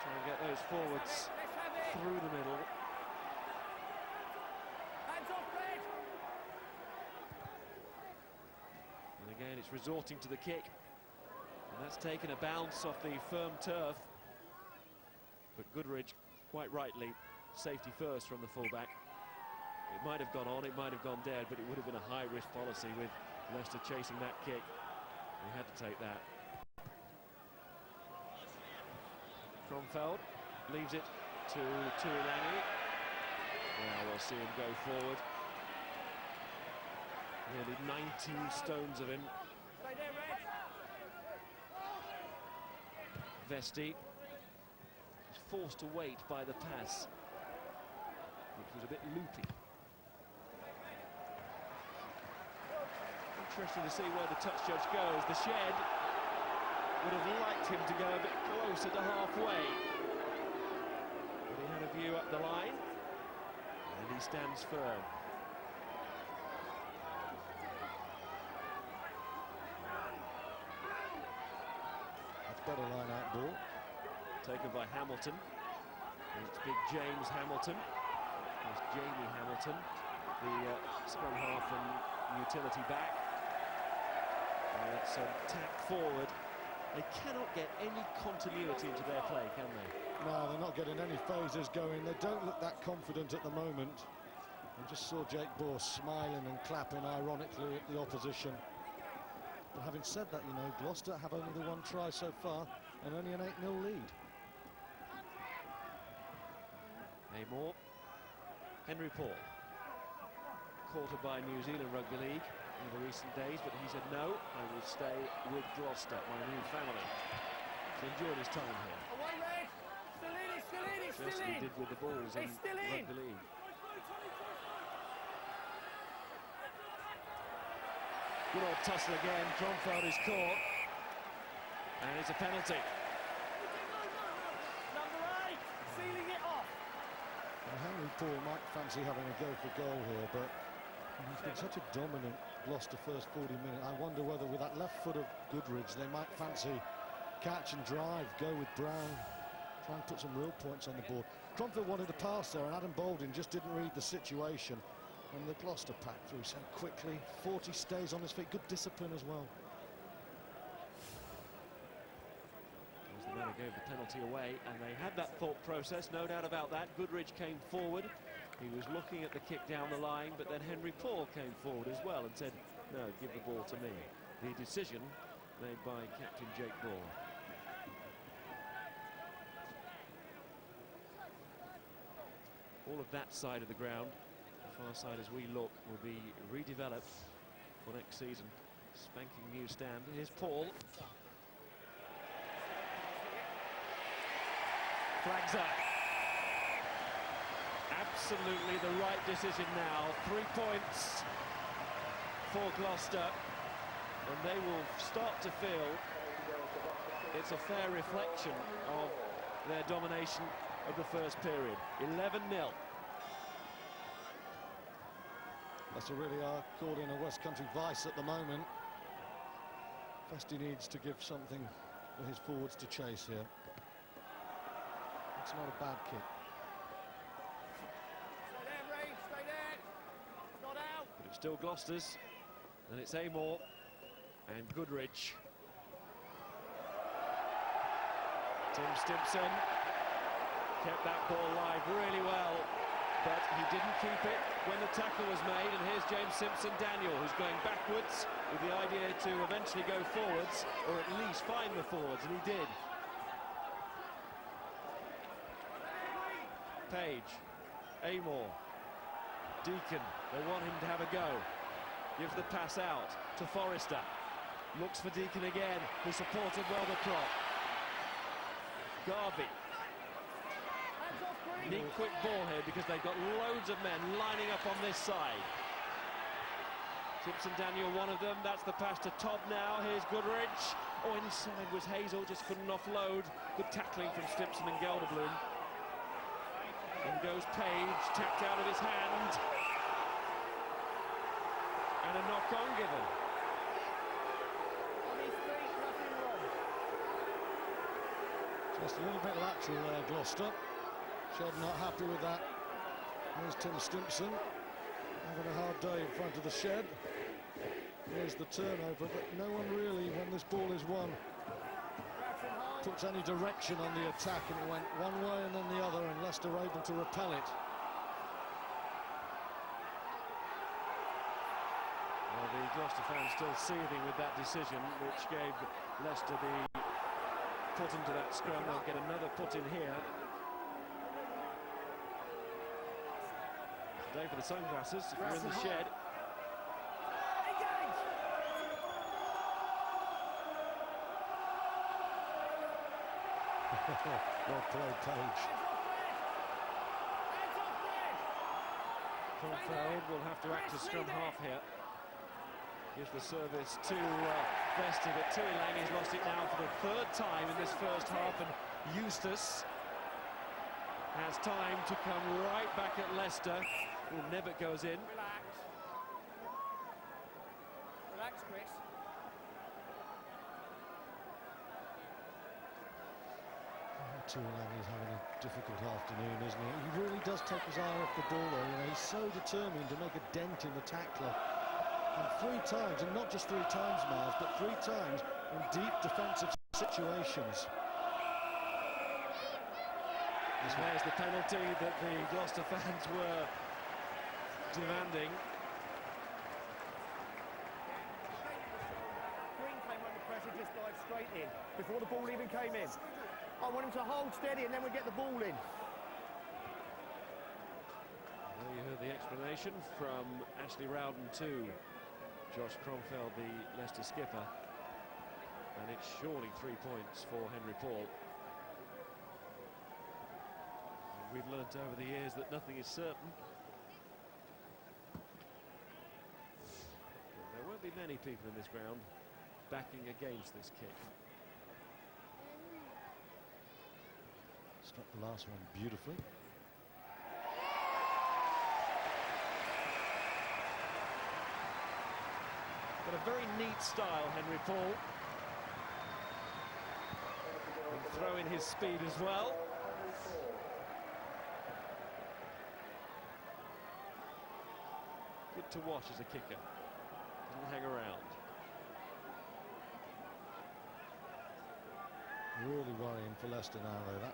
Try and get those forwards Let's have it. through the middle. Hands off, Red. And again, it's resorting to the kick. And that's taken a bounce off the firm turf. But Goodrich, quite rightly, safety first from the fullback. It might have gone on, it might have gone dead, but it would have been a high-risk policy with Leicester chasing that kick. We had to take that. Cromfeld leaves it to Tuilangi. Now we'll see him go forward. Nearly 19 stones of him. Stay there, Red. Vesti was forced to wait by the pass, which was a bit loopy. Interesting to see where the touch judge goes. The Shed would have liked him to go a bit closer to halfway, but he had a view up the line, and he stands firm. That's better line out ball. Taken by Hamilton. And it's big James Hamilton. Jamie Hamilton, the scrum half and utility back. So tack forward. They cannot get any continuity into their play, can they? No, they're not getting any phases going. They don't look that confident at the moment. I just saw Jake Bohr smiling and clapping ironically at the opposition. But having said that, you know, Gloucester have only the one try so far and only an 8-0 lead. Amor. Henry Paul. Courted by New Zealand Rugby League in the recent days, but he said, no, I will stay with Gloucester, my new family. So enjoyed his time here. Away, Red! Still in, it's still in, it's Just still as he in! did with the balls in It's still in. Rugby League. Good old tussle again. Kronfeld is caught. And it's a penalty. Number 8, sealing it off. Now, Henry Paul might fancy having a go for goal here, but he's been such a dominant Gloucester first 40 minutes. I wonder whether with that left foot of Goodridge they might fancy catch and drive, go with Brown, try and put some real points on the board. Kronfeld wanted to pass there and Adam Baldwin just didn't read the situation, and the Gloucester packed through so quickly. 40 stays on his feet, good discipline as well. As the man who gave the penalty away, and they had that thought process, no doubt about that. Goodridge came forward. He was looking at the kick down the line, but then Henry Paul came forward as well and said, no, give the ball to me. The decision made by Captain Jake Bohr. All of that side of the ground, the far side as we look, will be redeveloped for next season. Spanking new stand. Here's Paul. Flags up. Absolutely the right decision now. 3 points for Gloucester, and they will start to feel it's a fair reflection of their domination of the first period. 11-0. Leicester really are caught in a West Country vice at the moment. Festy needs to give something for his forwards to chase here. It's not a bad kick. Stay there, Ray, stay there. It's not out. But it's still Gloucester's, and it's Amor and Goodridge. Tim Stimpson kept that ball live really well, but he didn't keep it when the tackle was made. And here's James Simpson-Daniel, who's going backwards with the idea to eventually go forwards, or at least find the forwards, and he did. Page, Amor, Deacon, they want him to have a go. Gives the pass out to Forrester. Looks for Deacon again, who supported well the clock. Garvey. Neat quick ball here because they've got loads of men lining up on this side. Simpson-Daniel, one of them. That's the pass to Todd now. Here's Goodridge. Oh, inside was Hazel, just couldn't offload. Good tackling from Stimpson and Gelderblom. In goes Page, tapped out of his hand. And a knock-on given. On his feet, nothing wrong. Just a little bit lateral there, Gloucester. Shed not happy with that. There's Tim Stimpson having a hard day in front of the Shed. Here's the turnover, but no one really, when this ball is won, puts any direction on the attack, and it went one way and then the other, and Leicester were able to repel it. Well, the Gloucester fans still seething with that decision, which gave Leicester the put into that scrum. They'll get another put in here. Day for the sunglasses if you're in the Shed. Well played, Page. Kronfeld will have to act as scrum half here. Gives the service to Festy, but Tuilang has lost it now for the third time in this first half, and Eustace has time to come right back at Leicester. Well, Nevitt goes in. Relax. Relax, Chris. Tuolangi is having a difficult afternoon, isn't he? He really does take his eye off the ball, though. You know, he's so determined to make a dent in the tackler. And 3 times, and not just 3 times, Miles, but 3 times in deep defensive situations. There's the penalty that the Gloucester fans were demanding. Green came under pressure, just dived straight in before the ball even came in. I want him to hold steady and then we get the ball in. Well, you heard the explanation from Ashley Rowden to Josh Cromfeld, the Leicester skipper. And it's surely 3 points for Henry Paul. And we've learnt over the years that nothing is certain. But there won't be many people in this ground backing against this kick. Struck the last one beautifully. Got a very neat style, Henry Paul. And throw in his speed as well. Good to watch as a kicker. Doesn't hang around. Really worrying for Leicester now, though.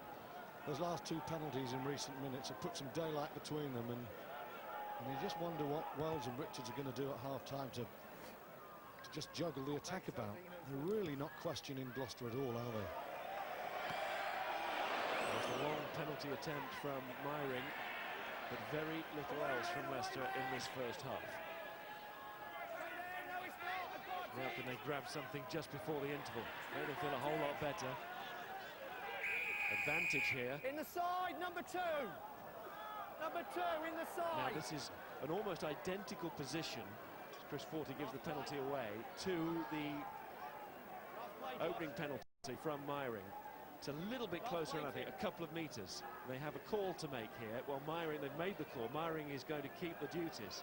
Those last 2 penalties in recent minutes have put some daylight between them, and you just wonder what Wells and Richards are going to do at half-time to just juggle the attack about. They're really not questioning Gloucester at all, are they? There's a long penalty attempt from Myring, but very little else from Leicester in this first half. Well, can they grab something just before the interval? Made them feel a whole lot better. Advantage here. In the side, number 2. Number 2 in the Now side. this is an almost identical position. Chris Forty gives the penalty away to the opening penalty from Myring. It's a little bit closer, and I think a couple of metres. They have a call to make here. Well, Myring, they've made the call. Myring is going to keep the duties.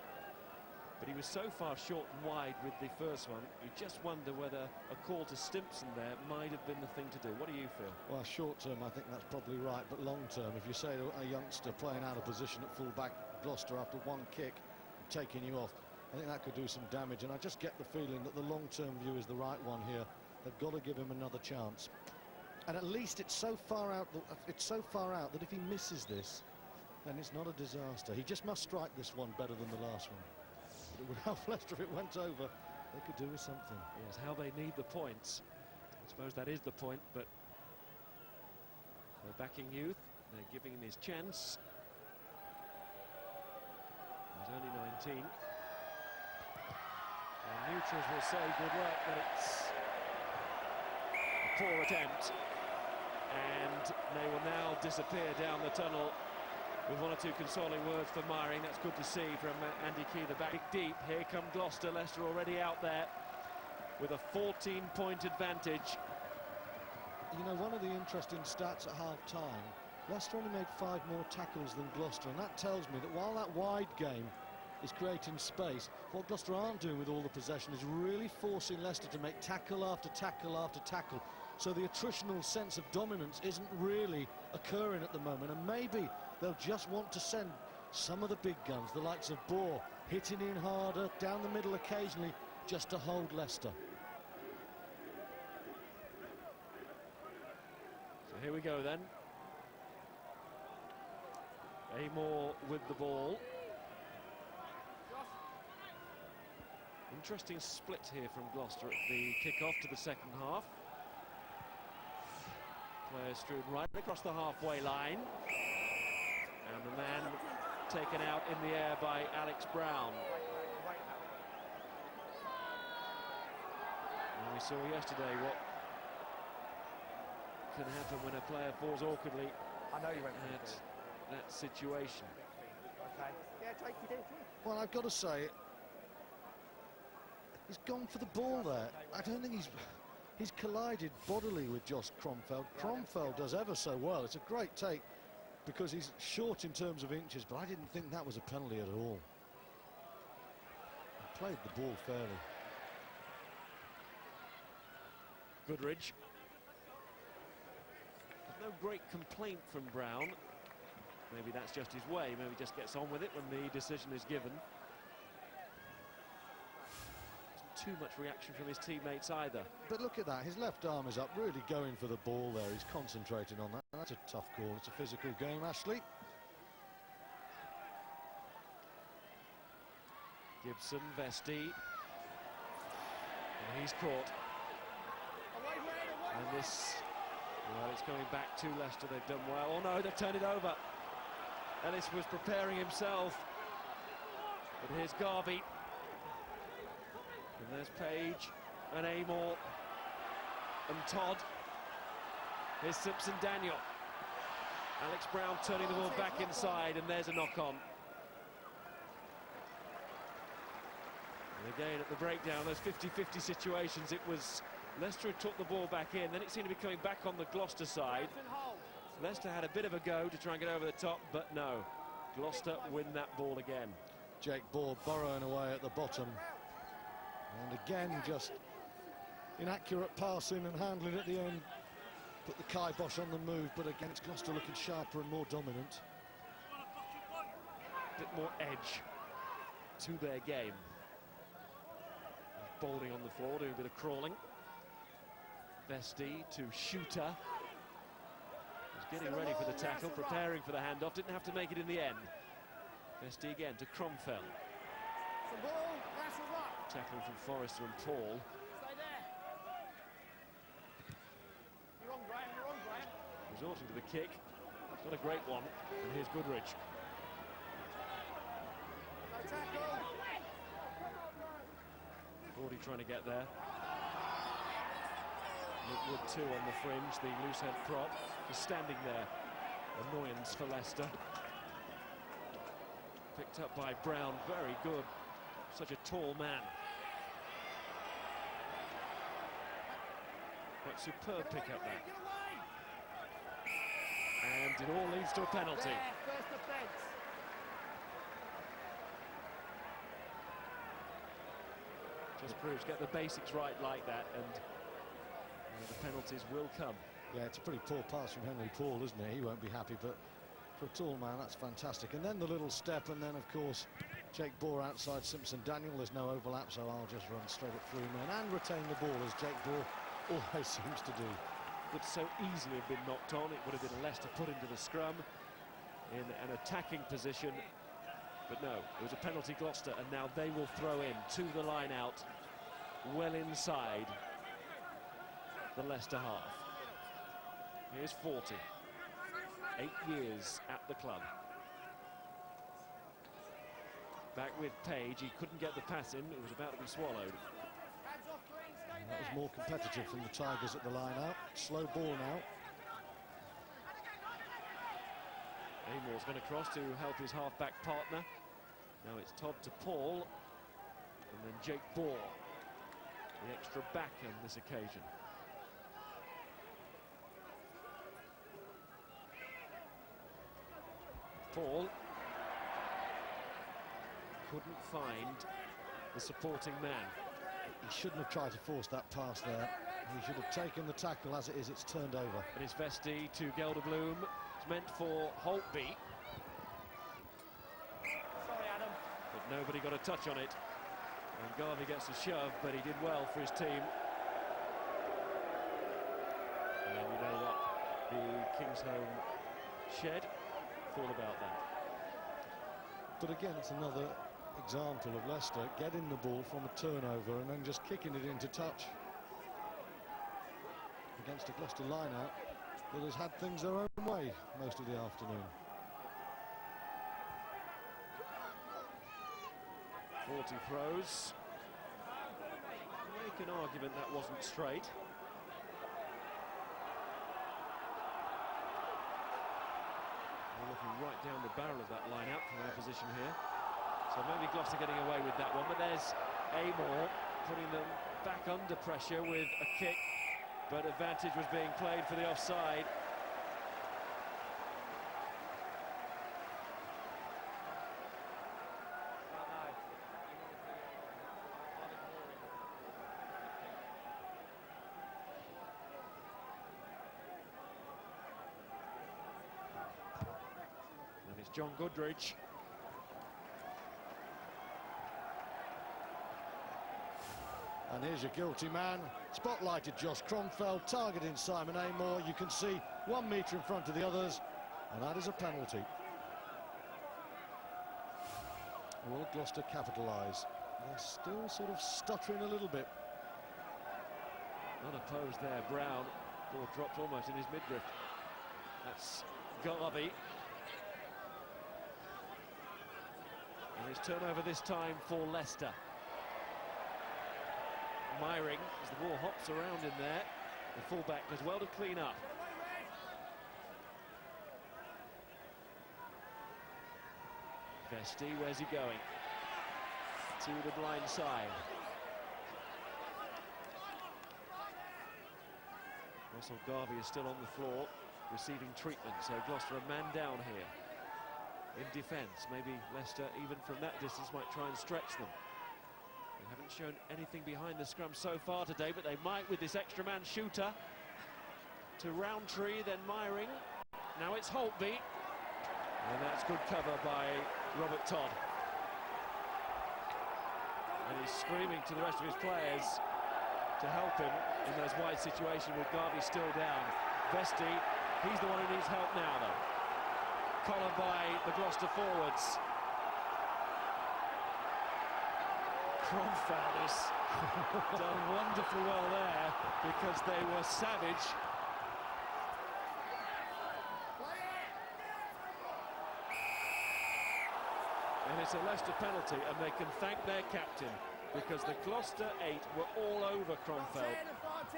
But he was so far short and wide with the first one, you just wonder whether a call to Stimpson there might have been the thing to do. What do you feel? Well, short term, I think that's probably right, but long term, if you say to a youngster playing out of position at full-back Gloucester after 1 kick, taking you off, I think that could do some damage, and I just get the feeling that the long-term view is the right one here. They've got to give him another chance. And at least it's so far out that if he misses this, then it's not a disaster. He just must strike this one better than the last one. It would help Leicester if it went over. They could do with something. Yes, how they need the points. I suppose that is the point, but they're backing youth. They're giving him his chance. He's only 19. And neutrals will say good luck, but it's a poor attempt. And they will now disappear down the tunnel with 1 or 2 consoling words for Myring. That's good to see from Andy Key, the back deep. Here come Gloucester. Leicester already out there with a 14-point advantage. You know, one of the interesting stats at half-time, Leicester only made 5 more tackles than Gloucester, and that tells me that while that wide game is creating space, what Gloucester aren't doing with all the possession is really forcing Leicester to make tackle after tackle after tackle. So the attritional sense of dominance isn't really occurring at the moment, and maybe they'll just want to send some of the big guns, the likes of Bohr, hitting in harder, down the middle occasionally, just to hold Leicester. So here we go then. Amor with the ball. Interesting split here from Gloucester at the kick-off to the second half. Players strewn right across the halfway line. And the man taken out in the air by Alex Brown. And we saw yesterday what can happen when a player falls awkwardly I know you went at that situation. Okay. Yeah, take your dip. Well, I've got to say, he's gone for the ball there. I don't think he's collided bodily with Josh Cromfeld. Cromfeld does ever so well. It's a great take because he's short in terms of inches, but I didn't think that was a penalty at all. He played the ball fairly. Goodridge. No great complaint from Brown. Maybe that's just his way. Maybe just gets on with it when the decision is given. Too much reaction from his teammates either. But look at that, his left arm is up, really going for the ball there. He's concentrating on that. That's a tough call. It's a physical game, Ashley. Gibson, Vesti. And he's caught. And this, well, it's going back to Leicester. They've done well. Oh no, they've turned it over. Ellis was preparing himself. But here's Garvey. And there's Page and Amor and Todd. Here's Simpson Daniel. Alex Brown turning the ball back inside, and there's a knock-on. And again at the breakdown, those 50-50 situations, it was Leicester who took the ball back in, then it seemed to be coming back on the Gloucester side. Leicester had a bit of a go to try and get over the top, but no. Gloucester win that ball again. Jake Ball burrowing away at the bottom. And again, just inaccurate passing and handling at the end. Put the kibosh on the move, but again, it's Gloucester looking sharper and more dominant. A bit more edge to their game. Bowling on the floor, doing a bit of crawling. Vesti to Shooter. He's getting ready for the tackle, preparing for the handoff. Didn't have to make it in the end. Vesti again to Cromfell. Tackling from Forrester and Paul. Stay there. You're on, Graham, you're on, Graham. Resorting to the kick. It's not a great one. And here's Goodrich. No tackle. Already trying to get there. Wood too on the fringe, the loose head prop. Just standing there. Annoyance for Leicester. Picked up by Brown, very good. Such a tall man. Quite superb pick-up there. And it all leads to a penalty. There, first offence. Just proves get the basics right like that, and the penalties will come. Yeah, it's a pretty poor pass from Henry Paul, isn't it? He won't be happy, but for a tall man, that's fantastic. And then the little step, and then, of course, Jake Bohr outside Simpson Daniel. There's no overlap, so I'll just run straight up through men and retain the ball, as Jake Bohr always seems to do. Would so easily have been knocked on. It would have been a Leicester put into the scrum in an attacking position. But no, it was a penalty Gloucester, and now they will throw in to the line out, well inside the Leicester half. Here's 40. 8 years at the club. Back with Page, he couldn't get the pass in, it was about to be swallowed. And that was more competitive from the Tigers at the line out. Slow ball now. Amor's going to cross to help his half-back partner. Now it's Todd to Paul, and then Jake Bohr, the extra back on this occasion. Paul couldn't find the supporting man. He shouldn't have tried to force that pass there. He should have taken the tackle. As it is, it's turned over. And it's Vesti to Gelderbloom. It's meant for Holtby. Sorry, Adam. But nobody got a touch on it. And Garvey gets a shove, but he did well for his team. And we know what the Kingsholm shed thought about that. But again, it's another example of Leicester getting the ball from a turnover and then just kicking it into touch against a Gloucester line-out that has had things their own way most of the afternoon. 40 throws. Make an argument that wasn't straight. We're looking right down the barrel of that line-out from our position here. So maybe Gloucester getting away with that one, but there's Amor putting them back under pressure with a kick, but advantage was being played for the offside. John Goodridge. And here's your guilty man, spotlighted Josh Cromfeld, targeting Simon Amor. You can see 1 metre in front of the others, and that is a penalty. Will Gloucester capitalise? They're still sort of stuttering a little bit. Unopposed there, Brown. Ball dropped almost in his midriff. That's Garvey. And his turnover this time for Leicester. Myring, as the ball hops around in there. The fullback does well to clean up. Vesti, where's he going? To the blind side. Russell Garvey is still on the floor, receiving treatment, so Gloucester a man down here. In defence, maybe Leicester, even from that distance, might try and stretch them. They haven't shown anything behind the scrum so far today, but they might with this extra man shooter. To Roundtree, then Myring. Now it's Holtby. And that's good cover by Robert Todd. And he's screaming to the rest of his players to help him in those wide situations with Garvey still down. Vesti, he's the one who needs help now, though. Collared by the Gloucester forwards. Cromfeld has done wonderfully well there because they were savage. And it's a Leicester penalty, and they can thank their captain because the Gloucester 8 were all over Cromfeld,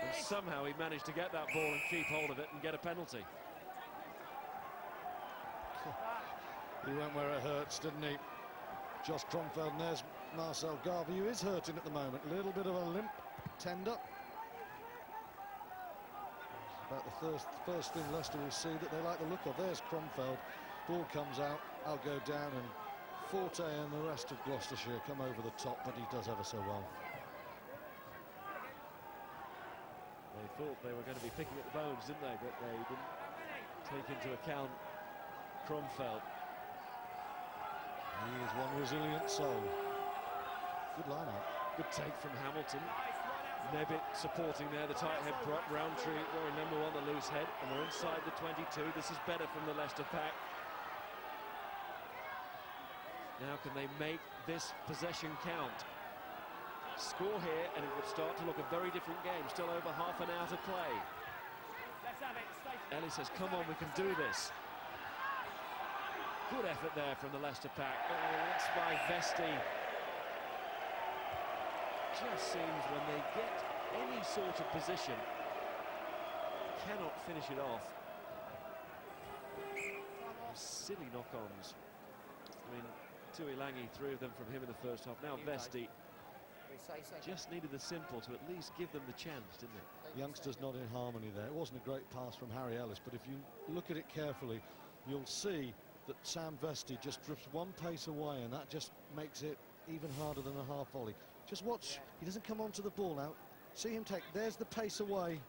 and somehow he managed to get that ball and keep hold of it and get a penalty. He went where it hurts, didn't he? Josh Cromfeld, and there's Marcel Garvey, who is hurting at the moment. A little bit of a limp tender. About the first thing Leicester will see that they like the look of. There's Cromfeld. Ball comes out. I'll go down, and Forte and the rest of Gloucestershire come over the top, but he does ever so well. They thought they were going to be picking at the bones, didn't they? But they didn't take into account Cromfeld. He is one resilient soul. Good line-out. Good take from Hamilton. Nevitt supporting there, the tight head prop. Roundtree wearing number 1, the loose head, and they're inside the 22. This is better from the Leicester pack. Now can they make this possession count? Score here and it would start to look a very different game. Still over half an hour to play. Ellis says, come on, we can do this. Good effort there from the Leicester pack. Oh, that's by Vesti. Just seems when they get any sort of position, cannot finish it off. Silly knock-ons. I mean, Tuilangi, 3 of them from him in the first half. Now Vesti just needed the simple to at least give them the chance, didn't it? Youngsters not in harmony there. It wasn't a great pass from Harry Ellis, but if you look at it carefully, you'll see that Sam Vesti just drifts 1 pace away, and that just makes it even harder than a half volley. Just watch, he doesn't come onto the ball now. See him take, there's the pace away.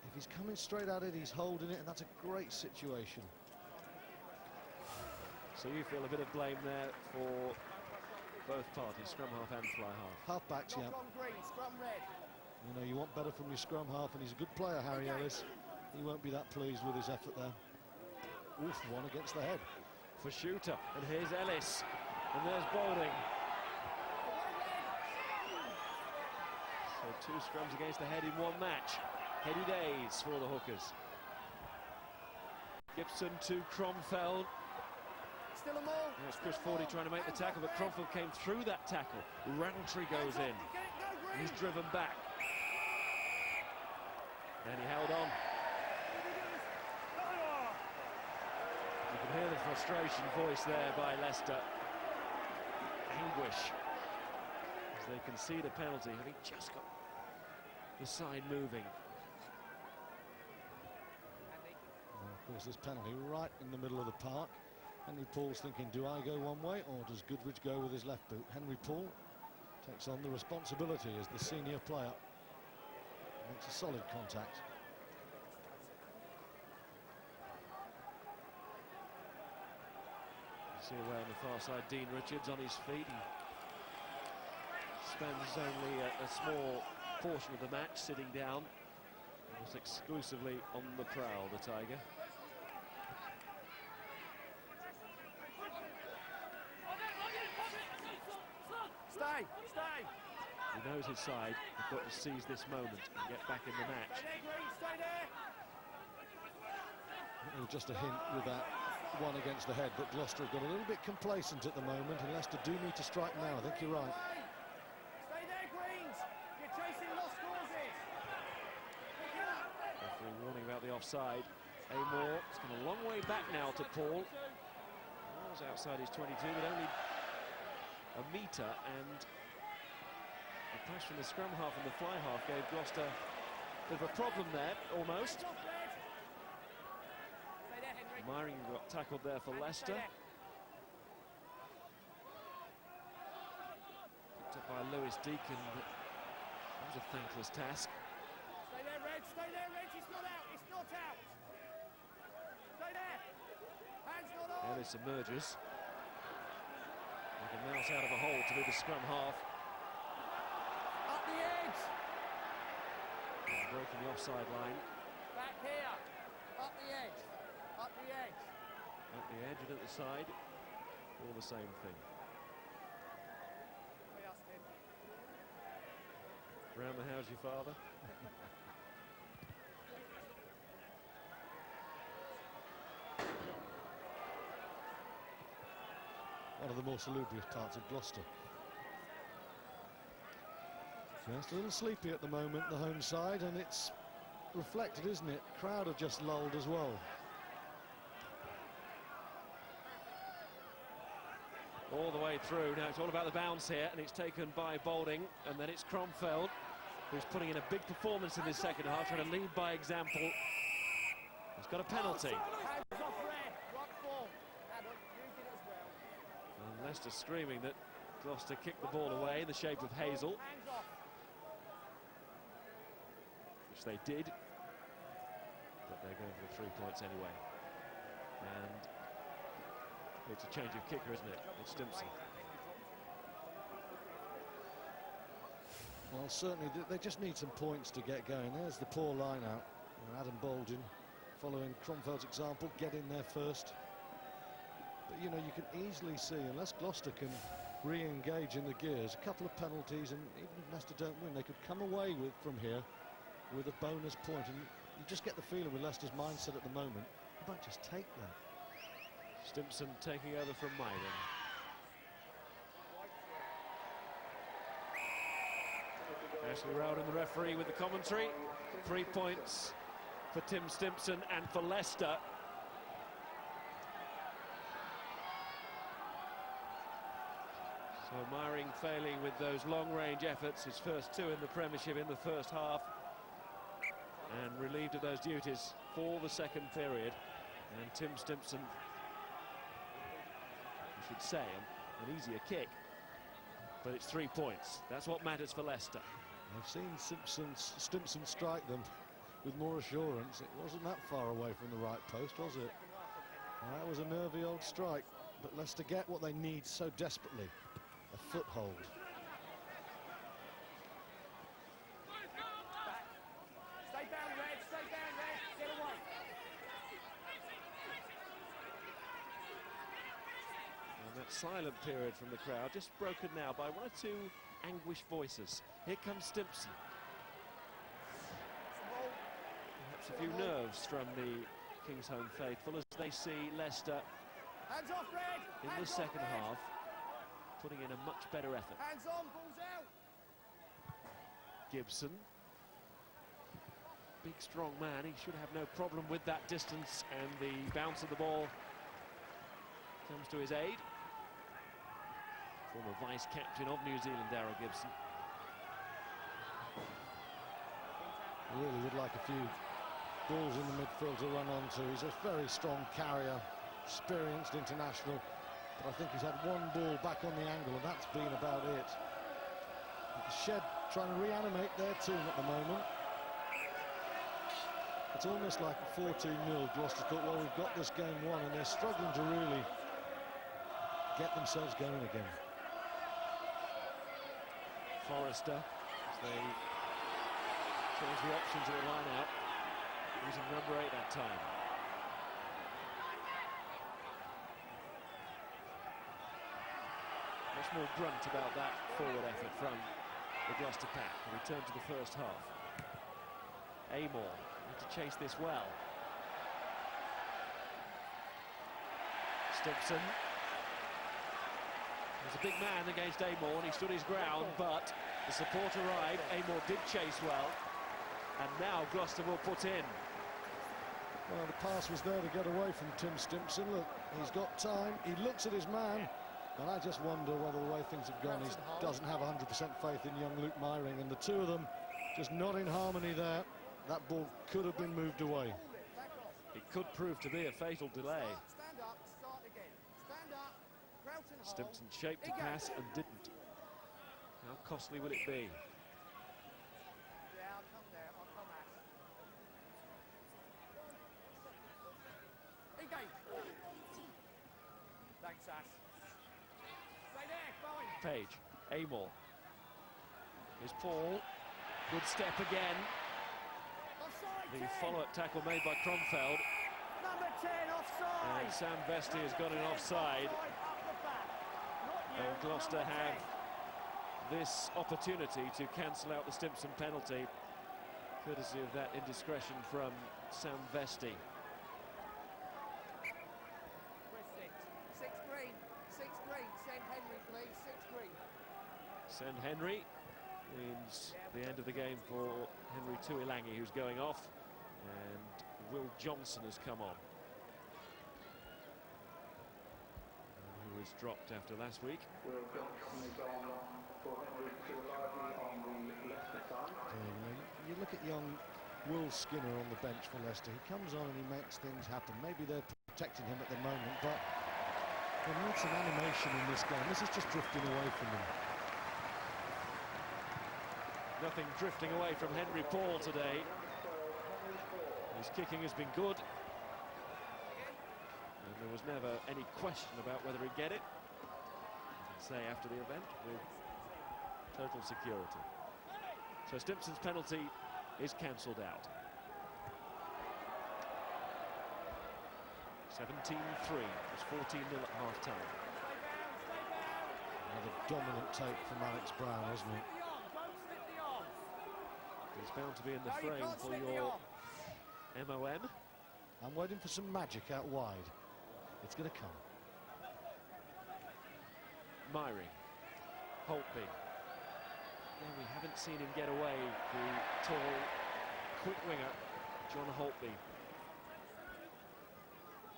If he's coming straight at it, he's holding it, and that's a great situation. So you feel a bit of blame there for both parties, scrum half and fly half. Half-backs, yeah. You know, you want better from your scrum half, and he's a good player, Harry Ellis. He won't be that pleased with his effort there. Oof, 1 against the head. For Shooter, and here's Ellis, and there's Boulding. So 2 scrums against the head in 1 match. Heady days for the Hookers. Gibson to Cromfeld. Still a more. It's Chris Fordy trying to make the tackle, but Cromfeld came through that tackle. Roundtree goes in. He's driven back. And he held on. You can hear the frustration voiced there by Leicester. Anguish. As they concede a penalty, having just got the side moving. And of course, this penalty right in the middle of the park. Henry Paul's thinking, do I go one way or does Goodridge go with his left boot? Henry Paul takes on the responsibility as the senior player. Makes a solid contact. See away on the far side, Dean Richards on his feet. He spends only a small portion of the match sitting down. Almost exclusively on the prowl, the Tiger. Stay! He knows his side. He's got to seize this moment and get back in the match. Stay there, Green, stay there! Just a hint with that one against the head, but Gloucester have got a little bit complacent at the moment, and Leicester do need to strike now. I think you're right. Stay there, Greens! You're chasing lost causes! Pick it up! Referee warning about the offside. Amor, it's gone a long way back now to Paul. He was outside his 22, but only a metre, and the clash from the scrum half and the fly half gave Gloucester a bit of a problem there, almost. Stay there, Henry. Myring got tackled there for Leicester. Stay there. Picked up by Lewis Deacon, but that was a thankless task. Stay there, Reg. Stay there, Reg. It's not out. It's not out. Stay there. Hands not on. Ellis emerges. Like a mouse out of a hole to be the scrum half. Up the edge. He's breaking the offside line. Back here. Up the edge. Up the edge. At the edge and at the side, all the same thing. We asked him. Round the house, your father. One of the more salubrious parts of Gloucester. Just a little sleepy at the moment, the home side, and it's reflected, isn't it? Crowd have just lulled as well. All the way through. Now it's all about the bounce here, and it's taken by Boulding, and then it's Cromfeld, who's putting in a big performance in this second half, trying to lead by example. He's got a penalty. Hands off red. Right form. Adam, you did it as well. And Leicester screaming that Gloucester kicked the ball away in the shape of Hazel, Hands off. which they did. But they're going for the 3 points anyway. And it's a change of kicker, isn't it? It's Stimpson. Well, certainly they just need some points to get going. There's the poor line out. Adam Boulding, following Cromfeld's example, get in there first. But you know, you can easily see, unless Gloucester can re-engage in the gears, a couple of penalties, and even if Leicester don't win, they could come away from here with a bonus point. And you just get the feeling with Leicester's mindset at the moment, they might just take that. Stimpson taking over from Myron. Ashley Rowden, the referee, with the commentary. 3 points for Tim Stimpson and for Leicester. So Myring failing with those long-range efforts, his first two in the Premiership in the first half, and relieved of those duties for the second period. And Tim Stimpson, I should say, an easier kick, but it's 3 points. That's what matters for Leicester. I've seen Stimpson strike them with more assurance. It wasn't that far away from the right post, was it? That was a nervy old strike, but Leicester get what they need so desperately, a foothold. Stay down, Red. Stay down, Red. Get away. And that silent period from the crowd just broken now by one or two anguished voices. Here comes Stimpson. Perhaps a few nerves from the King's Home faithful as they see Leicester Hands off, Red. in the Hands off, second Red. half putting in a much better effort. Hands on, balls out. Gibson, big strong man, he should have no problem with that distance, and the bounce of the ball comes to his aid. Former vice-captain of New Zealand, Darryl Gibson. Really would like a few balls in the midfield to run onto. He's a very strong carrier, experienced international, but I think he's had one ball back on the angle, and that's been about it. Shed trying to reanimate their team at the moment. It's almost like a 14-0. Gloucester thought, well, we've got this game won, and they're struggling to really get themselves going again. Forrester, as they change the options of the line-out, using number 8 that time. Much more grunt about that forward effort from the Gloucester pack. We return to the first half. Amor need to chase this well. Stimpson. There's a big man against Amor, and he stood his ground, but the support arrived. Amor did chase well, and now Gloucester will put in. Well, the pass was there to get away from Tim Stimpson. Look, he's got time, he looks at his man, and I just wonder whether the way things have gone, he doesn't have 100% faith in young Luke Myring, and the two of them just not in harmony there. That ball could have been moved away. It could prove to be a fatal delay. Stand up, start again. Stand up, crouch and hold. Stimpson shaped to pass and didn't. How costly will it be? Yeah, I'll come there, I'll come Ash. Engage. Thanks, Ash. Stay there, fine. Page, Amor. Here's Paul. Good step again. Offside, The 10. follow-up tackle made by Cromfeld. Number 10, offside. And Sam Vesti has got an offside. Up the back. Not you, And Gloucester number have 10. this opportunity to cancel out the Stimpson penalty, courtesy of that indiscretion from Sam Vesti. We're six. Six green. Six green. Send Henry, please. Six green. Send Henry means the end of the game for Henry Tuilangi, who's going off, and Will Johnson has come on, who was dropped after last week. Will Johnson is on for Henry Tuilangi on the Leicester side. You look at young Will Skinner on the bench for Leicester. He comes on and he makes things happen. Maybe they're protecting him at the moment, but they need some animation in this game. This is just drifting away from them. Nothing drifting away from Henry Paul today. His kicking has been good, and there was never any question about whether he'd get it. You can say after the event with total security. So Stimpson's penalty is cancelled out. 17-3. It's 14-0 at half-time. Another dominant take from Alex Brown, wasn't it? He's bound to be in the No, you frame can't for slip the your arm. MOM. I'm waiting for some magic out wide. It's going to come. Myring. Holtby. Yeah, we haven't seen him get away, the tall, quick winger, John Holtby.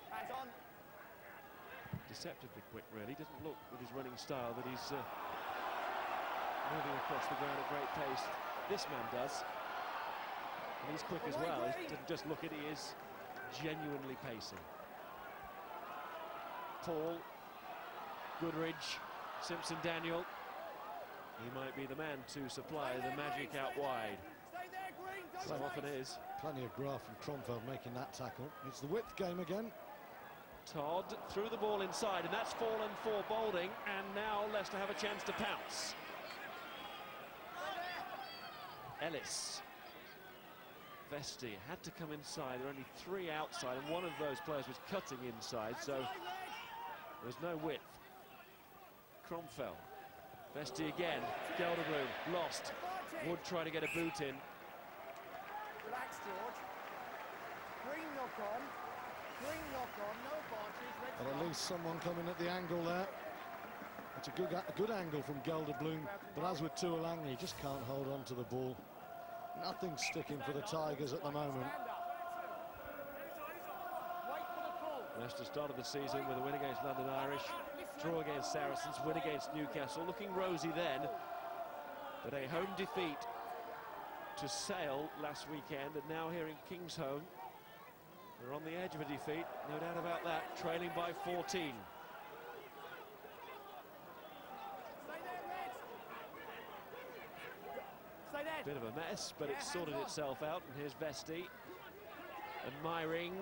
Hands on. Deceptively quick, really. Doesn't look with his running style that he's moving across the ground at great pace. This man does. And he's quick as well. He doesn't just look it, he is genuinely pacey. Paul, Goodridge, Simpson Daniel. He might be the man to supply the magic out wide. Stay there, Green. So often is. Plenty of graft from Cromfeld making that tackle. It's the width game again. Todd threw the ball inside, and that's fallen for Boulding, and now Leicester have a chance to pounce. Ellis. Vesti had to come inside. There are only three outside, and one of those players was cutting inside, so there's no width. Cromfeld. Vesti again. Gelderbloom lost. Would try to get a boot in. Relax, George. Green knock on. Green knock on. No advantage. Red But at flag. least someone coming at the angle there. It's a good angle from Gelderbloom, but as with Tuilangi, he just can't hold on to the ball. Nothing's sticking for the Tigers at the moment. Stand up. Wait for the call. Leicester started the season with a win against London Irish, draw against Saracens, win against Newcastle, looking rosy then, but a home defeat to Sale last weekend, and now here in Kingsholm, they're on the edge of a defeat, no doubt about that, trailing by 14. Stay there, Red. Stay there. Bit of a mess, but it's sorted itself out, and here's Vesti, and Myring,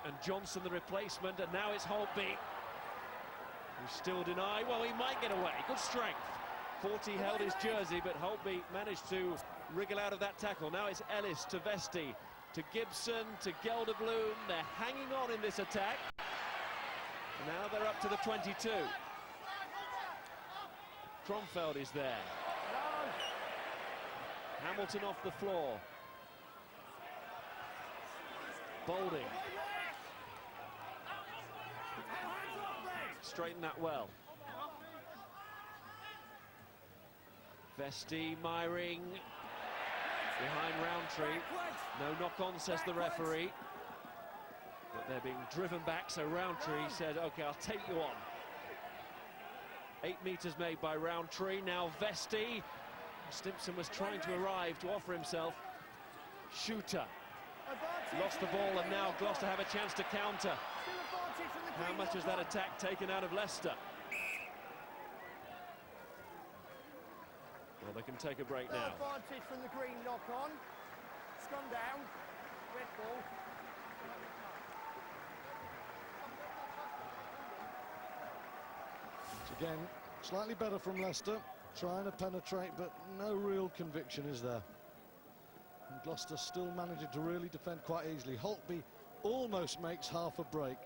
and Johnson the replacement, and now it's Holtby. He's still denied. Well, he might get away. Good strength. 40 held his jersey, but Holtby managed to wriggle out of that tackle. Now it's Ellis to Vesti, to Gibson, to Gelderbloom. They're hanging on in this attack. Now they're up to the 22. Kronfeld is there. Hamilton off the floor. Boulding. Straighten that well. Vesti, Myring. Behind Roundtree. No knock-on, says the referee. But they're being driven back, so Roundtree said, OK, I'll take you on. 8 metres made by Roundtree. Now Vesti. Stimpson was trying to arrive to offer himself. Shooter. Lost the ball, and now Gloucester have a chance to counter. How much has that attack taken out of Leicester? Well, they can take a break now. Advantage from the green knock-on. Scrum down. Red ball. Again, slightly better from Leicester, trying to penetrate, but no real conviction is there. And Gloucester still managing to really defend quite easily. Holtby almost makes half a break,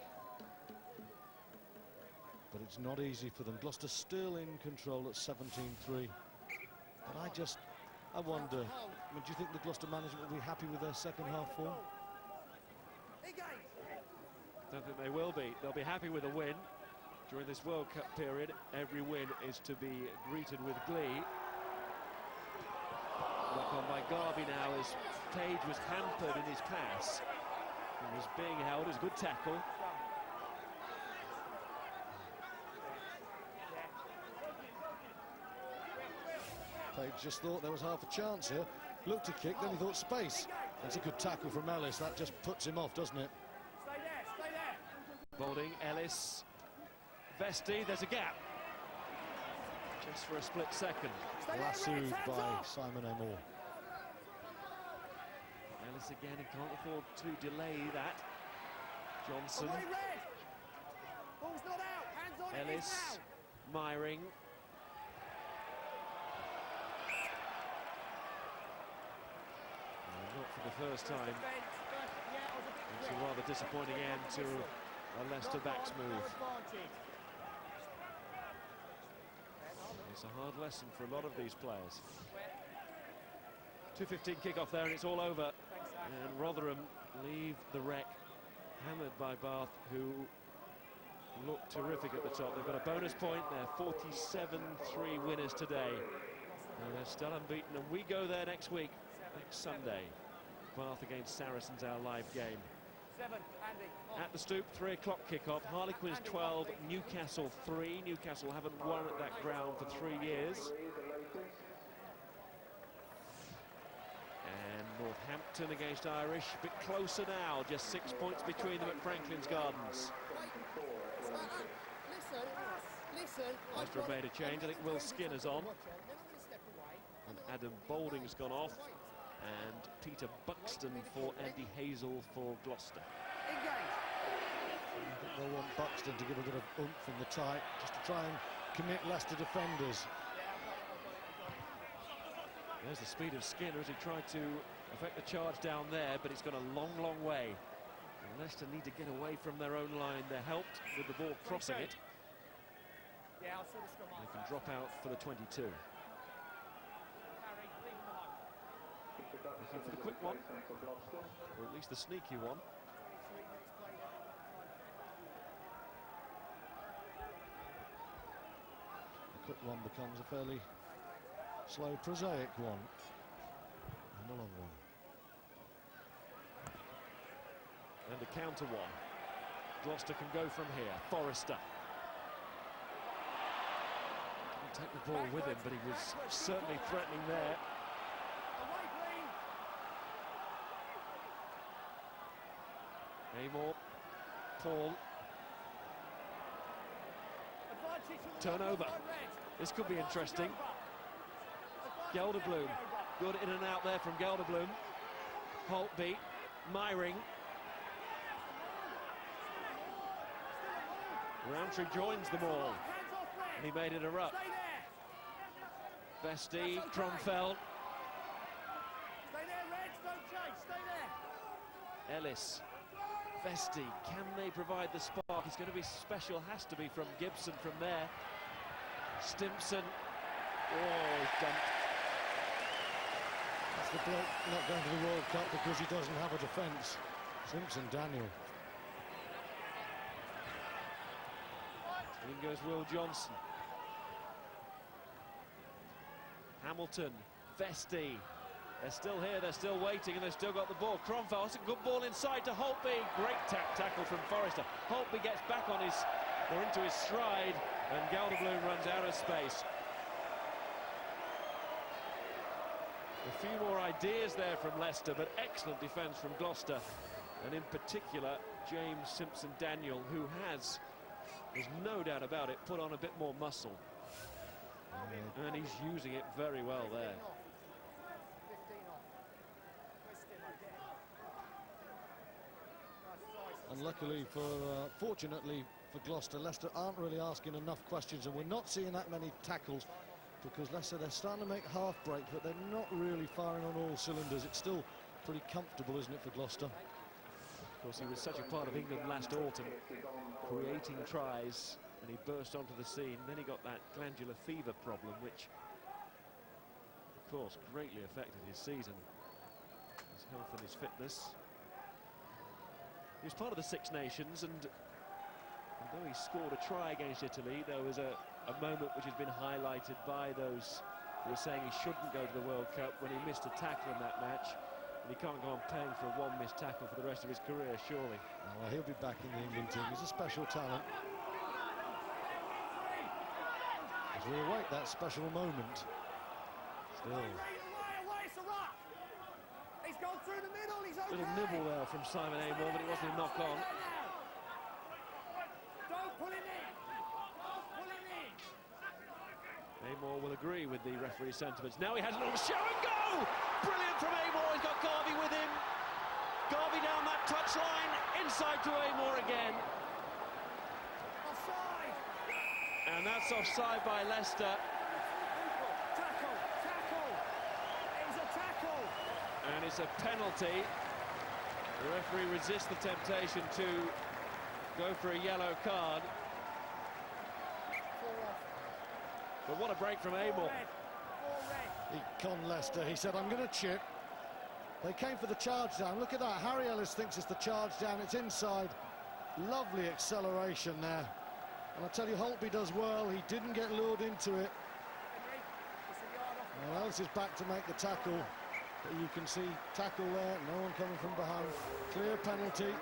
but it's not easy for them. Gloucester still in control at 17-3. But I wonder, do you think the Gloucester management will be happy with their second half form? Don't think they will be. They'll be happy with a win. During this World Cup period, every win is to be greeted with glee. Knock on by Garvey now as Page was hampered in his pass. He was being held. It was a good tackle. Page just thought there was half a chance here. Looked to kick, then he thought space. That's a good tackle from Ellis. That just puts him off, doesn't it? Stay there, stay there. Boulding, Ellis, Vesti, there's a gap. Just for a split second. Lassoed by Simon Moore. Ellis again, he can't afford to delay that. Johnson. Away, red. Ball's not out. Hands on it Ellis, is now. Myring. Not for the first time. It's a rather disappointing end to a Leicester backs move. It's a hard lesson for a lot of these players. 2:15 kick-off there, and it's all over. And Rotherham leave the wreck, hammered by Bath, who look terrific at the top. They've got a bonus point. They're 47-3 winners today. And they're still unbeaten, and we go there next week, next Sunday. Bath against Saracens, our live game. At the Stoop, 3 o'clock kick-off. Harlequins 12, Newcastle 3. Newcastle haven't won at that ground for 3 years. And Northampton against Irish, a bit closer now, just 6 points between them at Franklin's Gardens. Leicester have made a change. I think Will Skinner's on. And Adam Boulding's gone off. And Peter Buxton for Andy Hazel for Gloucester. I think they'll want Buxton to give a bit of oomph in the tight, just to try and commit Leicester defenders. There's the speed of Skinner as he tried to effect the charge down there, but it's gone a long, long way. And Leicester need to get away from their own line. They're helped with the ball crossing it. They can drop out for the 22. Looking for the quick one, or at least the sneaky one. The quick one becomes a fairly slow, prosaic one. And a long one. And a counter one. Gloucester can go from here. Forrester. Didn't take the ball with him, but he was certainly threatening there. Amor, Paul. Turnover. This could be interesting. Gelderbloom. Good in and out there from Gelderbloom. Holtby. Myring. Roundtree joins them all, Hands off, Red. and he made it a ruck. Stay there. Vesti, That's okay. Cromfeld, Stay there, Reds. Don't chase. Stay there. Ellis, Vesti. Can they provide the spark? It's going to be special, has to be from Gibson from there. Stimpson. Oh, he's dumped. That's the bloke not going to the World Cup because he doesn't have a defence. Simpson Daniel. In goes Will Johnson. Hamilton, Vesti. They're still here, they're still waiting, and they've still got the ball. Cromfeld, that's a good ball inside to Holtby. Great tackle from Forrester. Holtby gets back on his, or into his stride, and Gelderbloom runs out of space. A few more ideas there from Leicester, but excellent defence from Gloucester. And in particular, James Simpson-Daniel, who has, there's no doubt about it, put on a bit more muscle. And he's using it very well there. 15 off. Twist him again. And luckily fortunately for Gloucester, Leicester aren't really asking enough questions, and we're not seeing that many tackles because Leicester, they're starting to make half breaks, but they're not really firing on all cylinders. It's still pretty comfortable, isn't it, for Gloucester? Of course, he was such a part of England last autumn, creating tries, and he burst onto the scene. Then he got that glandular fever problem, which, of course, greatly affected his season, his health and his fitness. He was part of the Six Nations, and although he scored a try against Italy, there was a moment which has been highlighted by those who were saying he shouldn't go to the World Cup when he missed a tackle in that match. And he can't go on paying for one missed tackle for the rest of his career, surely. Well, he'll be back in the England team. He's a special talent. As we await that special moment. Still. Away, it's a ruck. He's gone through the middle, he's okay. Little nibble there from Simon Amor, but it wasn't a knock on. Don't pull him in. Pull him in. Amor will agree with the referee's sentiments. Now he has a little show and go! Brilliant from Amor, he's got Garvey with him. Garvey down that touchline, inside to Amor again. Offside. And that's offside by Leicester. Tackle, tackle. It was a tackle. And it's a penalty. The referee resists the temptation to go for a yellow card. 4 off. But what a break from 4 Amor. red. 4 red. He conned Leicester. He said, I'm going to chip. They came for the charge down. Look at that. Harry Ellis thinks it's the charge down. It's inside. Lovely acceleration there. And I tell you, Holtby does well. He didn't get lured into it. Henry, it's a yard off. And Ellis is back to make the tackle. But you can see tackle there. No one coming from behind. Clear penalty.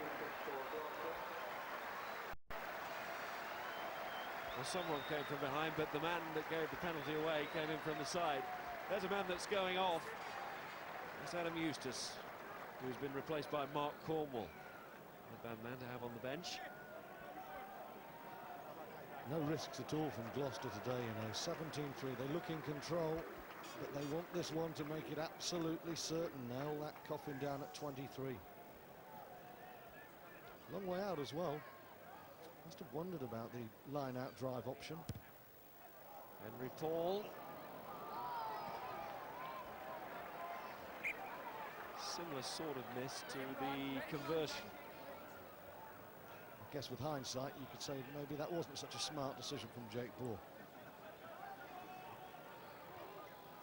Well, someone came from behind, but the man that gave the penalty away came in from the side. There's a man that's going off. It's Adam Eustace, who's been replaced by Mark Cornwall. Not a bad man to have on the bench. No risks at all from Gloucester today, you know. 17-3. They look in control, but they want this one to make it absolutely certain now. That coffin down at 23. Long way out as well. Must have wondered about the line-out drive option. Henry Paul. Similar sort of miss to the conversion. I guess with hindsight, you could say maybe that wasn't such a smart decision from Jake Ball.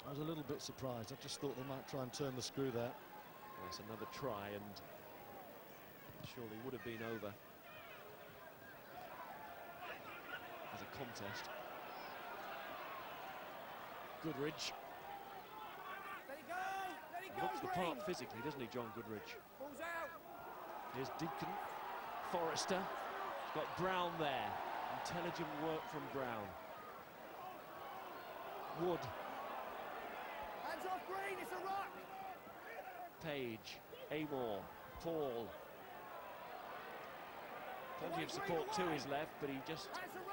I was a little bit surprised. I just thought they might try and turn the screw there. That's another try, and surely would have been over as a contest. Goodridge Let it go. Let it go, looks the Green. part physically, doesn't he, John Goodridge? Ball's out. Here's Deacon, Forrester. He's got Brown there. Intelligent work from Brown. Wood, Hands off, Green. It's a ruck. Page, Amor, Paul. Plenty of support to his left, but he just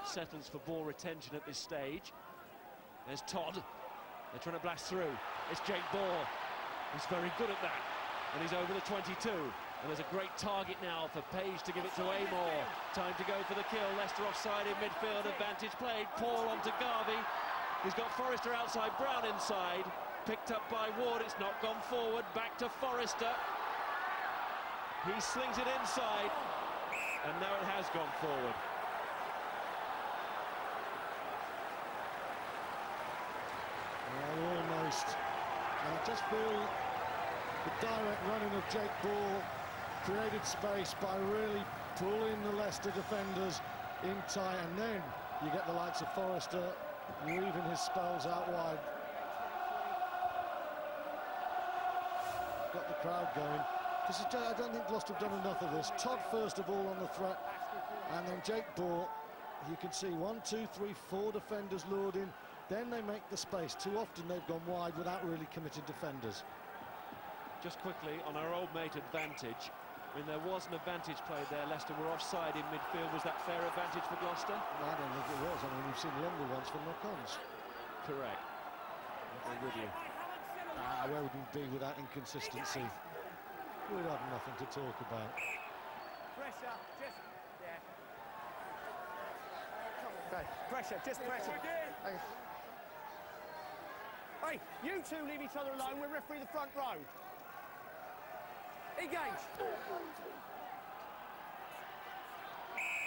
settles for ball retention at this stage. There's Todd. They're trying to blast through. It's Jake Ball. He's very good at that. And he's over the 22. And there's a great target now for Page to give it to Amor. Time to go for the kill. Leicester offside in midfield. Advantage played. Paul onto Garvey. He's got Forrester outside, Brown inside. Picked up by Ward. It's not gone forward. Back to Forrester. He slings it inside. And now it has gone forward. Almost. I just feel the direct running of Jake Ball created space by really pulling the Leicester defenders in tight, and then you get the likes of Forrester weaving his spells out wide. Got the crowd going. I don't think Gloucester have done enough of this. Todd first of all on the threat, and then Jake Ball. You can see 1, 2, 3, 4 defenders lured in. Then they make the space. Too often they've gone wide without really committed defenders. Just quickly, on our old mate advantage, I mean, there was an advantage played there. Leicester were offside in midfield. Was that fair advantage for Gloucester? I don't think it was. I mean, we've seen longer ones for knock-ons. Correct. I'm with you. Where would we be without inconsistency? We'd have nothing to talk about. Pressure, just... Yeah. Okay, pressure, just pressure. Okay. Hey, you two leave each other alone. We're referee the front row. Engage.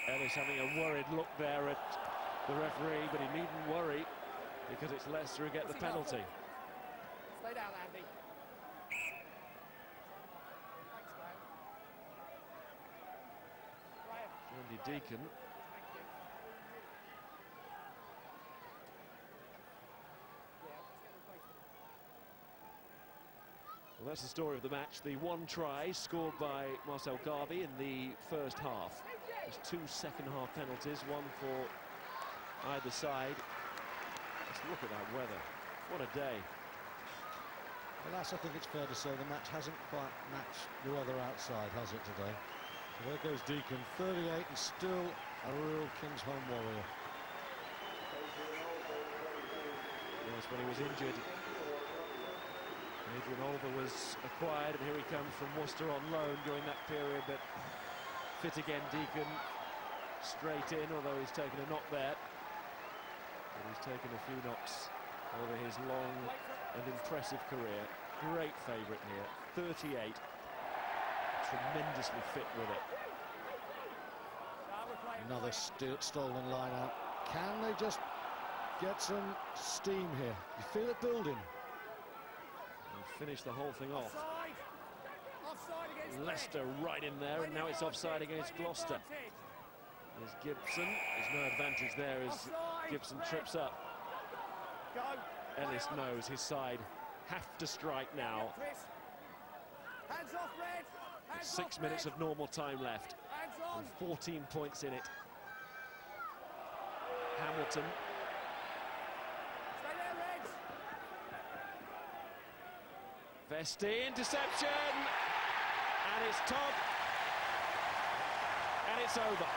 Ellis having a worried look there at the referee, but he needn't worry because it's Leicester who get the penalty. Stay down, Andy. Andy Deacon. Well, that's the story of the match. The one try scored by Marcel Garvey in the first half. There's 2 second-half penalties, one for either side. Just look at that weather. What a day. Well, I think it's fair to say the match hasn't quite matched the weather outside, has it, today? So there goes Deacon, 38, and still a real King's Home warrior. Yes, when he was injured, Adrian Olver was acquired, and here he comes from Worcester on loan during that period, but fit again, Deacon, straight in, although he's taken a knock there. But he's taken a few knocks over his long and impressive career. Great favourite here, 38. Tremendously fit with it. Another stolen line out. Can they just get some steam here? You feel it building. And finish the whole thing off. Offside against Leicester right in there, and now it's offside against Gloucester. There's Gibson. There's no advantage there as Gibson trips up. Go. Ellis knows his side have to strike now. Hands off, Red. 6 minutes of normal time left. Hands on. And 14 points in it. Hamilton. Stay there, Reds. Vesti, interception. And it's Todd. And it's over.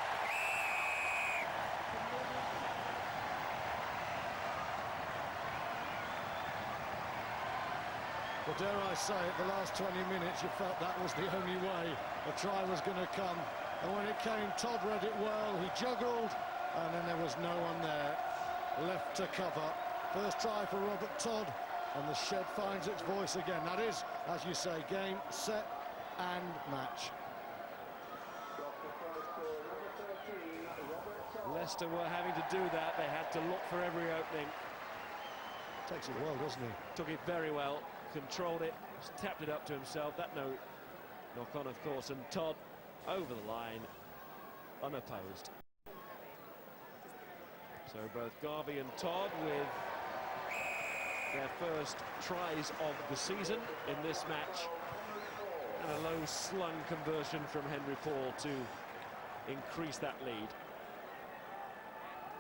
Well, dare I say it, the last 20 minutes you felt that was the only way a try was going to come. And when it came, Todd read it well, he juggled, and then there was no one there left to cover. First try for Robert Todd, and the shed finds its voice again. That is, as you say, game, set, and match. Leicester were having to do that. They had to look for every opening. Takes it well, doesn't he? Took it very well, controlled it, tapped it up to himself. That no knock on, of course, and Todd over the line, unopposed. So both Garvey and Todd with their first tries of the season in this match, and a low slung conversion from Henry Paul to increase that lead.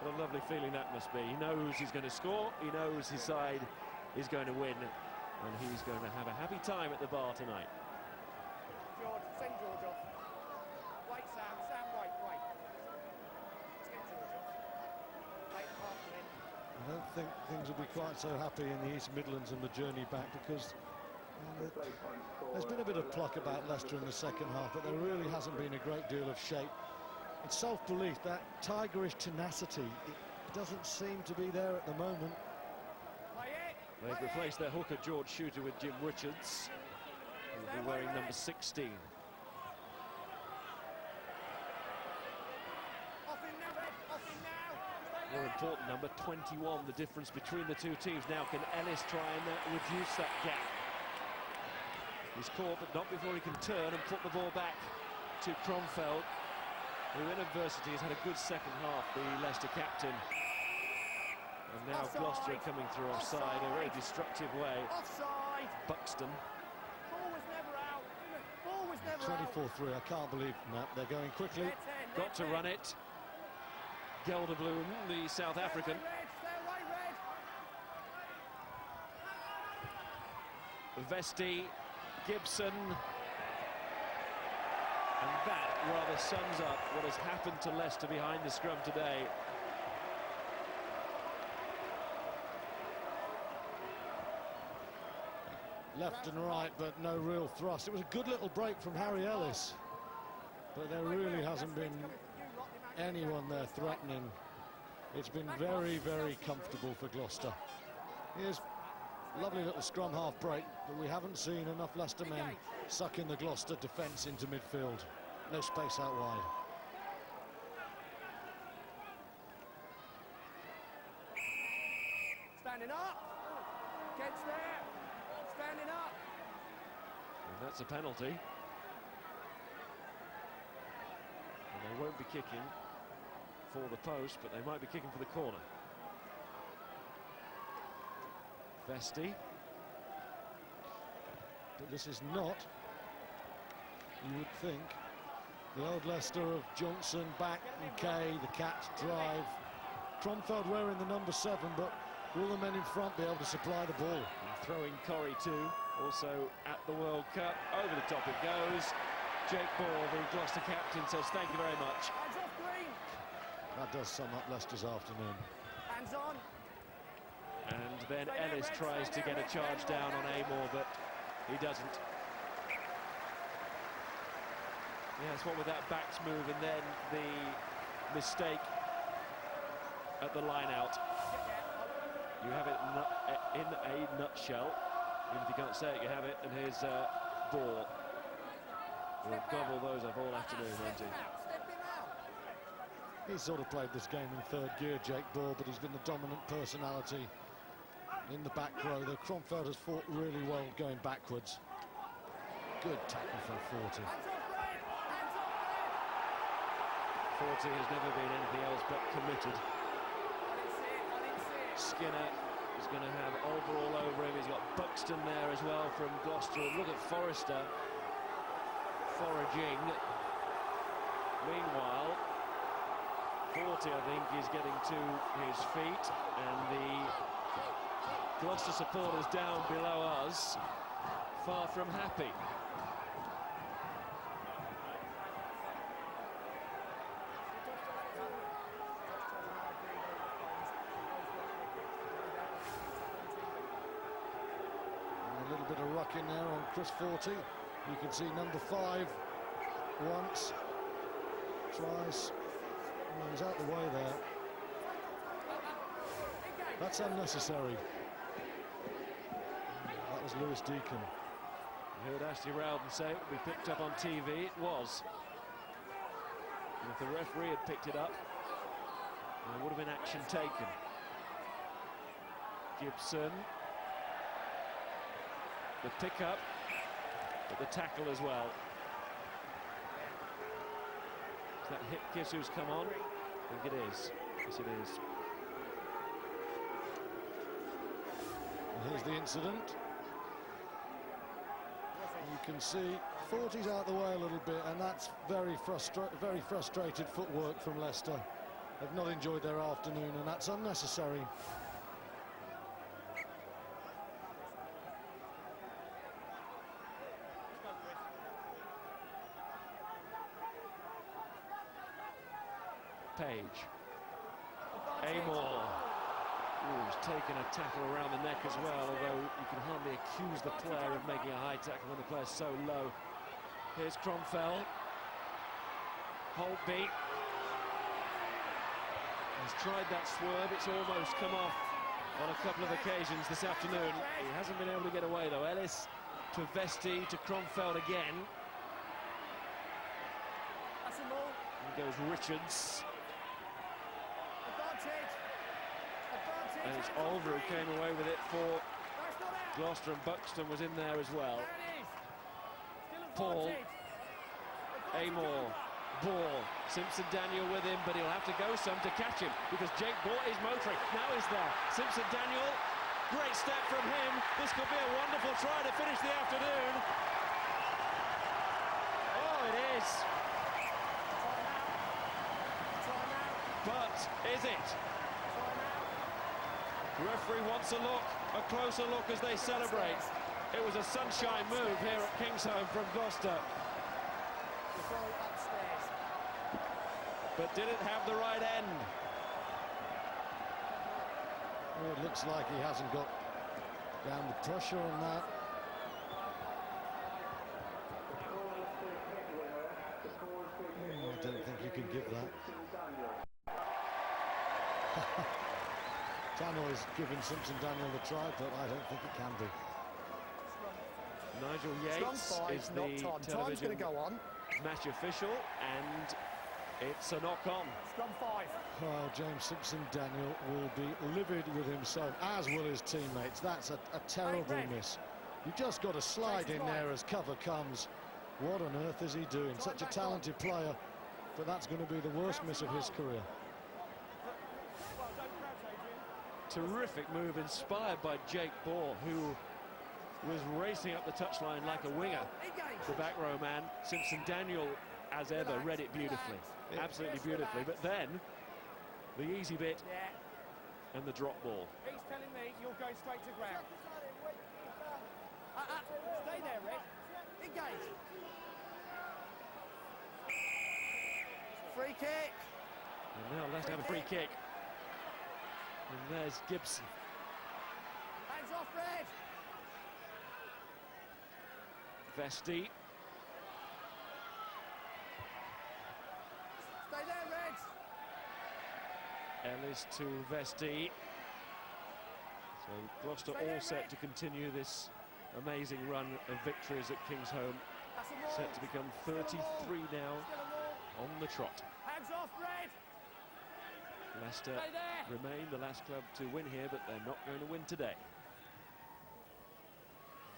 What a lovely feeling that must be. He knows he's going to score, he knows his side is going to win, and he's going to have a happy time at the bar tonight. George, send George off. Wait, Sam. Sam, wait. Let's get George off. 8 half minute. I don't think things will be quite so happy in the East Midlands and the journey back, because There's been a bit of pluck about Leicester in the second half, but there really hasn't been a great deal of shape. And self-belief, that tigerish tenacity, it doesn't seem to be there at the moment. They've replaced their hooker George Shooter with Jim Richards, who will be wearing number 16. More important, number 21, the difference between the two teams. Now can Ellis try and reduce that gap? He's caught, but not before he can turn and put the ball back to Cromfeld, who in adversity has had a good second half, the Leicester captain. And now Offside. Gloucester coming through offside, a very destructive way. Offside. Buxton. Ball was never out. Ball was never out. 24-3, I can't believe that. They're going quickly. Got to run it. Gelderblom, the South African. Vesti, Gibson. And that rather sums up what has happened to Leicester behind the scrum today. Left and right, but no real thrust. It was a good little break from Harry Ellis, but there really hasn't been anyone there threatening. It's been very, very comfortable for Gloucester. Here's a lovely little scrum half break, but we haven't seen enough Leicester men sucking the Gloucester defence into midfield. No space out wide. Standing up. Gets there. Standing up. And that's a penalty. And they won't be kicking for the post, but they might be kicking for the corner. Vesti. But this is not, you would think, the old Leicester of Johnson, Back and Kay, the catch, drive. Cromfeld wearing the number 7, but will the men in front be able to supply the ball? And throwing Corrie too, also at the World Cup. Over the top it goes. Jake Ball, the Gloucester captain, says thank you very much. Hands off Green. That does sum up Leicester's afternoon. Hands on. And then Ellis tries to get a charge down on Amor, but he doesn't. Yes, what with that backs move and then the mistake at the line out. You have it in a nutshell. Even if you can't say it, you have it. And here's Ball. We'll gobble those up all afternoon, won't he? He's sort of played this game in third gear, Jake Ball, but he's been the dominant personality in the back row. The Cromfeld has fought really well going backwards. Good tackle from 40. 40 has never been anything else but committed. Skinner is going to have Olver all over him. He's got Buxton there as well from Gloucester. Look at Forrester foraging. Meanwhile, 40, I think, is getting to his feet, and the Gloucester supporters down below us, far from happy. A little bit of ruck in there on Chris 40. You can see number 5 once, twice. Oh, he's out the way there. That's unnecessary. That was Lewis Deacon. You heard Ashley Rowden say it would be picked up on TV. It was. And if the referee had picked it up, there would have been action taken. Gibson. The pick-up, but the tackle as well. Is that hip kiss who's come on? I think it is. Yes, it is. And here's the incident. You can see 40's out the way a little bit, and that's very frustrated footwork from Leicester. They've not enjoyed their afternoon, and that's unnecessary. Page. Amor. Ooh, he's taken a tackle around the neck as well, although you can hardly accuse the player of making a high tackle when the player's so low. Here's Cromfell. Holtby. He's tried that swerve, it's almost come off on a couple of occasions this afternoon. He hasn't been able to get away though. Ellis to Vesti, to Cromfeld again. That's a ball. And goes Richards. Advantage. Advantage. And it's Hands off Aldrew Green. came away with it for That's not out. Gloucester, and Buxton was in there as well. There it is. Still Paul. advantage. Advantage Amor, over. Ball, Simpson Daniel with him, but he'll have to go some to catch him because Jake Ball is motoring. Now he's there. Simpson Daniel, great step from him. This could be a wonderful try to finish the afternoon. Oh, it is. Time out. But is it? Time out. Referee wants a look, a closer look as they celebrate. It was a sunshine move here at Kingsholm from Gloucester, The goal upstairs. but didn't have the right end. Well, it looks like he hasn't got down the pressure on that. I don't think you can give that. Daniel has given Simpson Daniel the try, but I don't think it can be. Nigel Strong Yates five, is not the time. Time's television going to go on. match official, and it's a knock-on. Scrum 5. Well, James Simpson Daniel will be livid with himself, as will his teammates. That's a terrible red. miss. You just got to slide in there as cover comes. What on earth is he doing? Such a talented player, but that's going to be the worst miss of his career. Well, don't crouch, Adrian. Terrific move, inspired by Jake Ball, who was racing up the touchline like a winger. Engage. The back row man, Simpson Daniel, as ever, read it beautifully. Absolutely beautifully. But then, the easy bit Yeah. and the drop ball. He's telling me you're going straight to ground. Stay there, Red. Engage. Free kick. And now let's have a free kick. And there's Gibson. Hands off, Red. Vesti. Stay there, Red. Ellis to Vesti. So Gloucester all set to continue this amazing run of victories at Kingsholm. That's a ball. Set to become 33 now Still a ball. on the trot. Hands off, Red. Leicester Stay there. remain the last club to win here, but they're not going to win today.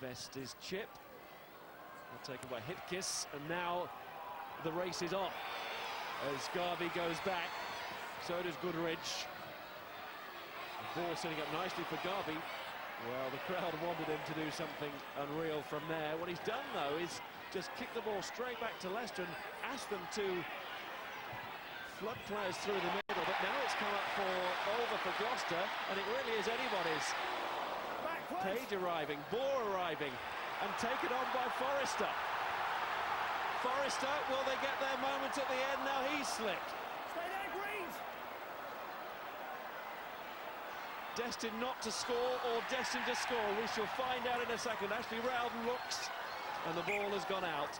Vesti's chip. Taken by Hipkiss, and now the race is on. As Garvey goes back, so does Goodrich. The ball setting up nicely for Garvey. Well, the crowd wanted him to do something unreal from there. What he's done, though, is just kick the ball straight back to Leicester and ask them to flood players through the middle. But now it's come up over for Gloucester, and it really is anybody's. Backwards. Page arriving, Bohr arriving, and taken on by Forrester. Forrester, will they get their moment at the end? Now he's slipped. Stay there, Greens. Destined not to score or destined to score, we shall find out in a second. Ashley Rowden looks, and the ball has gone out.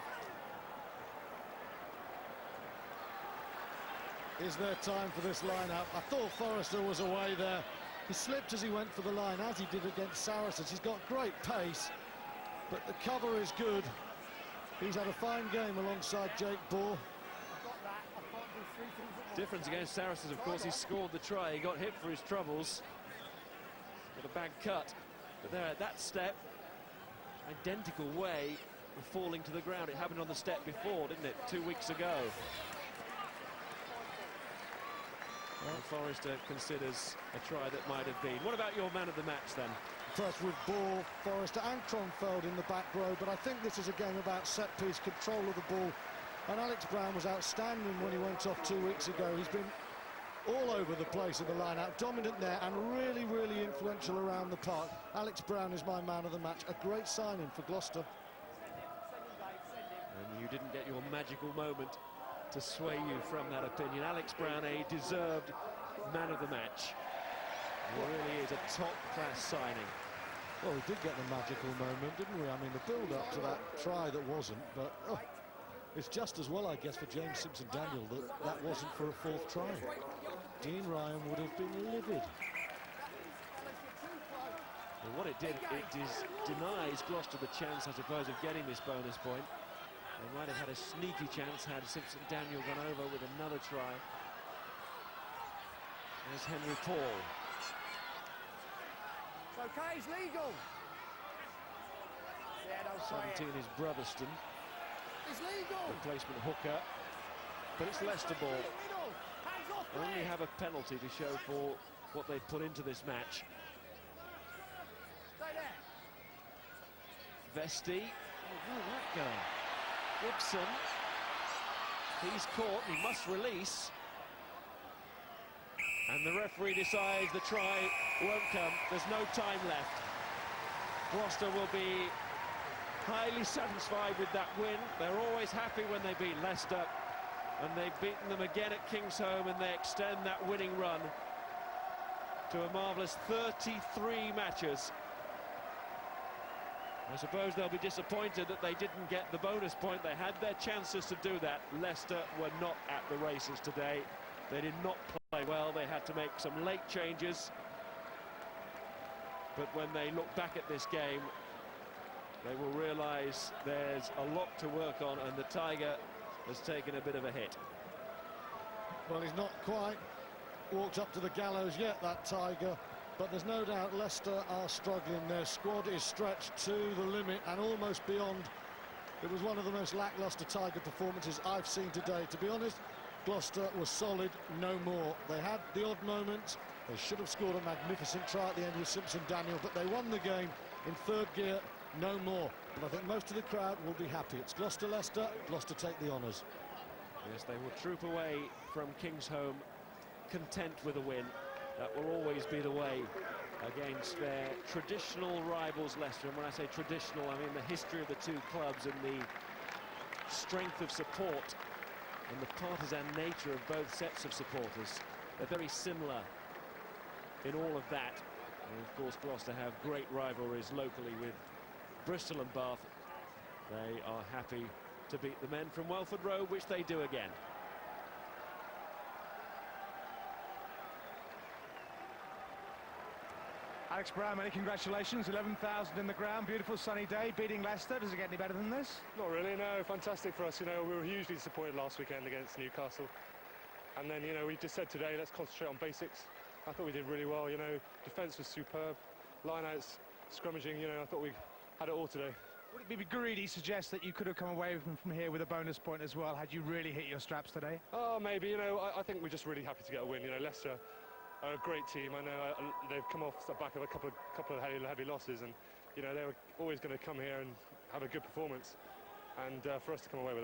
Is there time for this line-up? I thought Forrester was away there. He slipped as he went for the line, as he did against Saracens. He's got great pace, but the cover is good. He's had a fine game alongside Jake Ball. I've got that. I can't do three things at once. Difference against Saracens, of course, he scored the try. He got hit for his troubles. Got a bad cut. But there, at that step, identical way of falling to the ground. It happened on the step before, didn't it? 2 weeks ago. And Forrester considers a try that might have been. What about your man of the match, then? Impressed with Ball, Forrester and Cromfeld in the back row, but I think this is a game about set-piece control of the ball. And Alex Brown was outstanding when he went off 2 weeks ago. He's been all over the place in the line-out, dominant there and really, really influential around the park. Alex Brown is my man of the match. A great signing for Gloucester. And you didn't get your magical moment to sway you from that opinion. Alex Brown, a deserved man of the match. He really is a top-class signing. Well, we did get the magical moment, didn't we? I mean, the build-up to that try that wasn't, but it's just as well, I guess, for James Simpson-Daniel that that wasn't for a fourth try. Dean Ryan would have been livid. Well, what it did, it denies Gloucester the chance, I suppose, of getting this bonus point. They might have had a sneaky chance had Simpson-Daniel gone over with another try. There's Henry Paul. It's okay, it's legal. Yeah, don't say 17 it. is Brotherston, It's legal. replacement hooker. But it's Leicester ball. Middle. Hands off, They only Greg. have a penalty to show for what they've put into this match. Stay there. Vesti. Oh, where'd that go? Gibson. He's caught. He must release. And the referee decides the try won't come. There's no time left. Gloucester will be highly satisfied with that win. They're always happy when they beat Leicester. And they've beaten them again at Kingsholm, and they extend that winning run to a marvellous 33 matches. I suppose they'll be disappointed that they didn't get the bonus point. They had their chances to do that. Leicester were not at the races today. They did not play well. They had to make some late changes. But when they look back at this game, they will realise there's a lot to work on, and the Tiger has taken a bit of a hit. Well, he's not quite walked up to the gallows yet, that Tiger, but there's no doubt Leicester are struggling. Their squad is stretched to the limit and almost beyond. It was one of the most lacklustre Tiger performances I've seen today. To be honest, Gloucester was solid, no more. They had the odd moments. They should have scored a magnificent try at the end with Simpson-Daniel, but they won the game in third gear, no more. But I think most of the crowd will be happy. It's Gloucester-Leicester. Gloucester take the honours. Yes, they will troop away from Kingsholm content with a win. That will always be the way against their traditional rivals Leicester. And when I say traditional, I mean the history of the two clubs and the strength of support and the partisan nature of both sets of supporters. They're very similar in all of that. And of course, Gloucester have great rivalries locally with Bristol and Bath. They are happy to beat the men from Welford Road, which they do again. Alex Brown, many congratulations. 11,000 in the ground, beautiful sunny day, beating Leicester. Does it get any better than this? Not really, no. Fantastic for us. You know, we were hugely disappointed last weekend against Newcastle. And then, you know, we just said today, let's concentrate on basics. I thought we did really well, you know. Defence was superb. Line-outs, scrummaging, you know, I thought we had it all today. Would it be greedy to suggest that you could have come away from here with a bonus point as well, had you really hit your straps today? Oh, maybe, you know, I think we're just really happy to get a win. You know, Leicester are a great team. I know they've come off the back of a couple of heavy losses, and, you know, they were always going to come here and have a good performance. And for us to come away with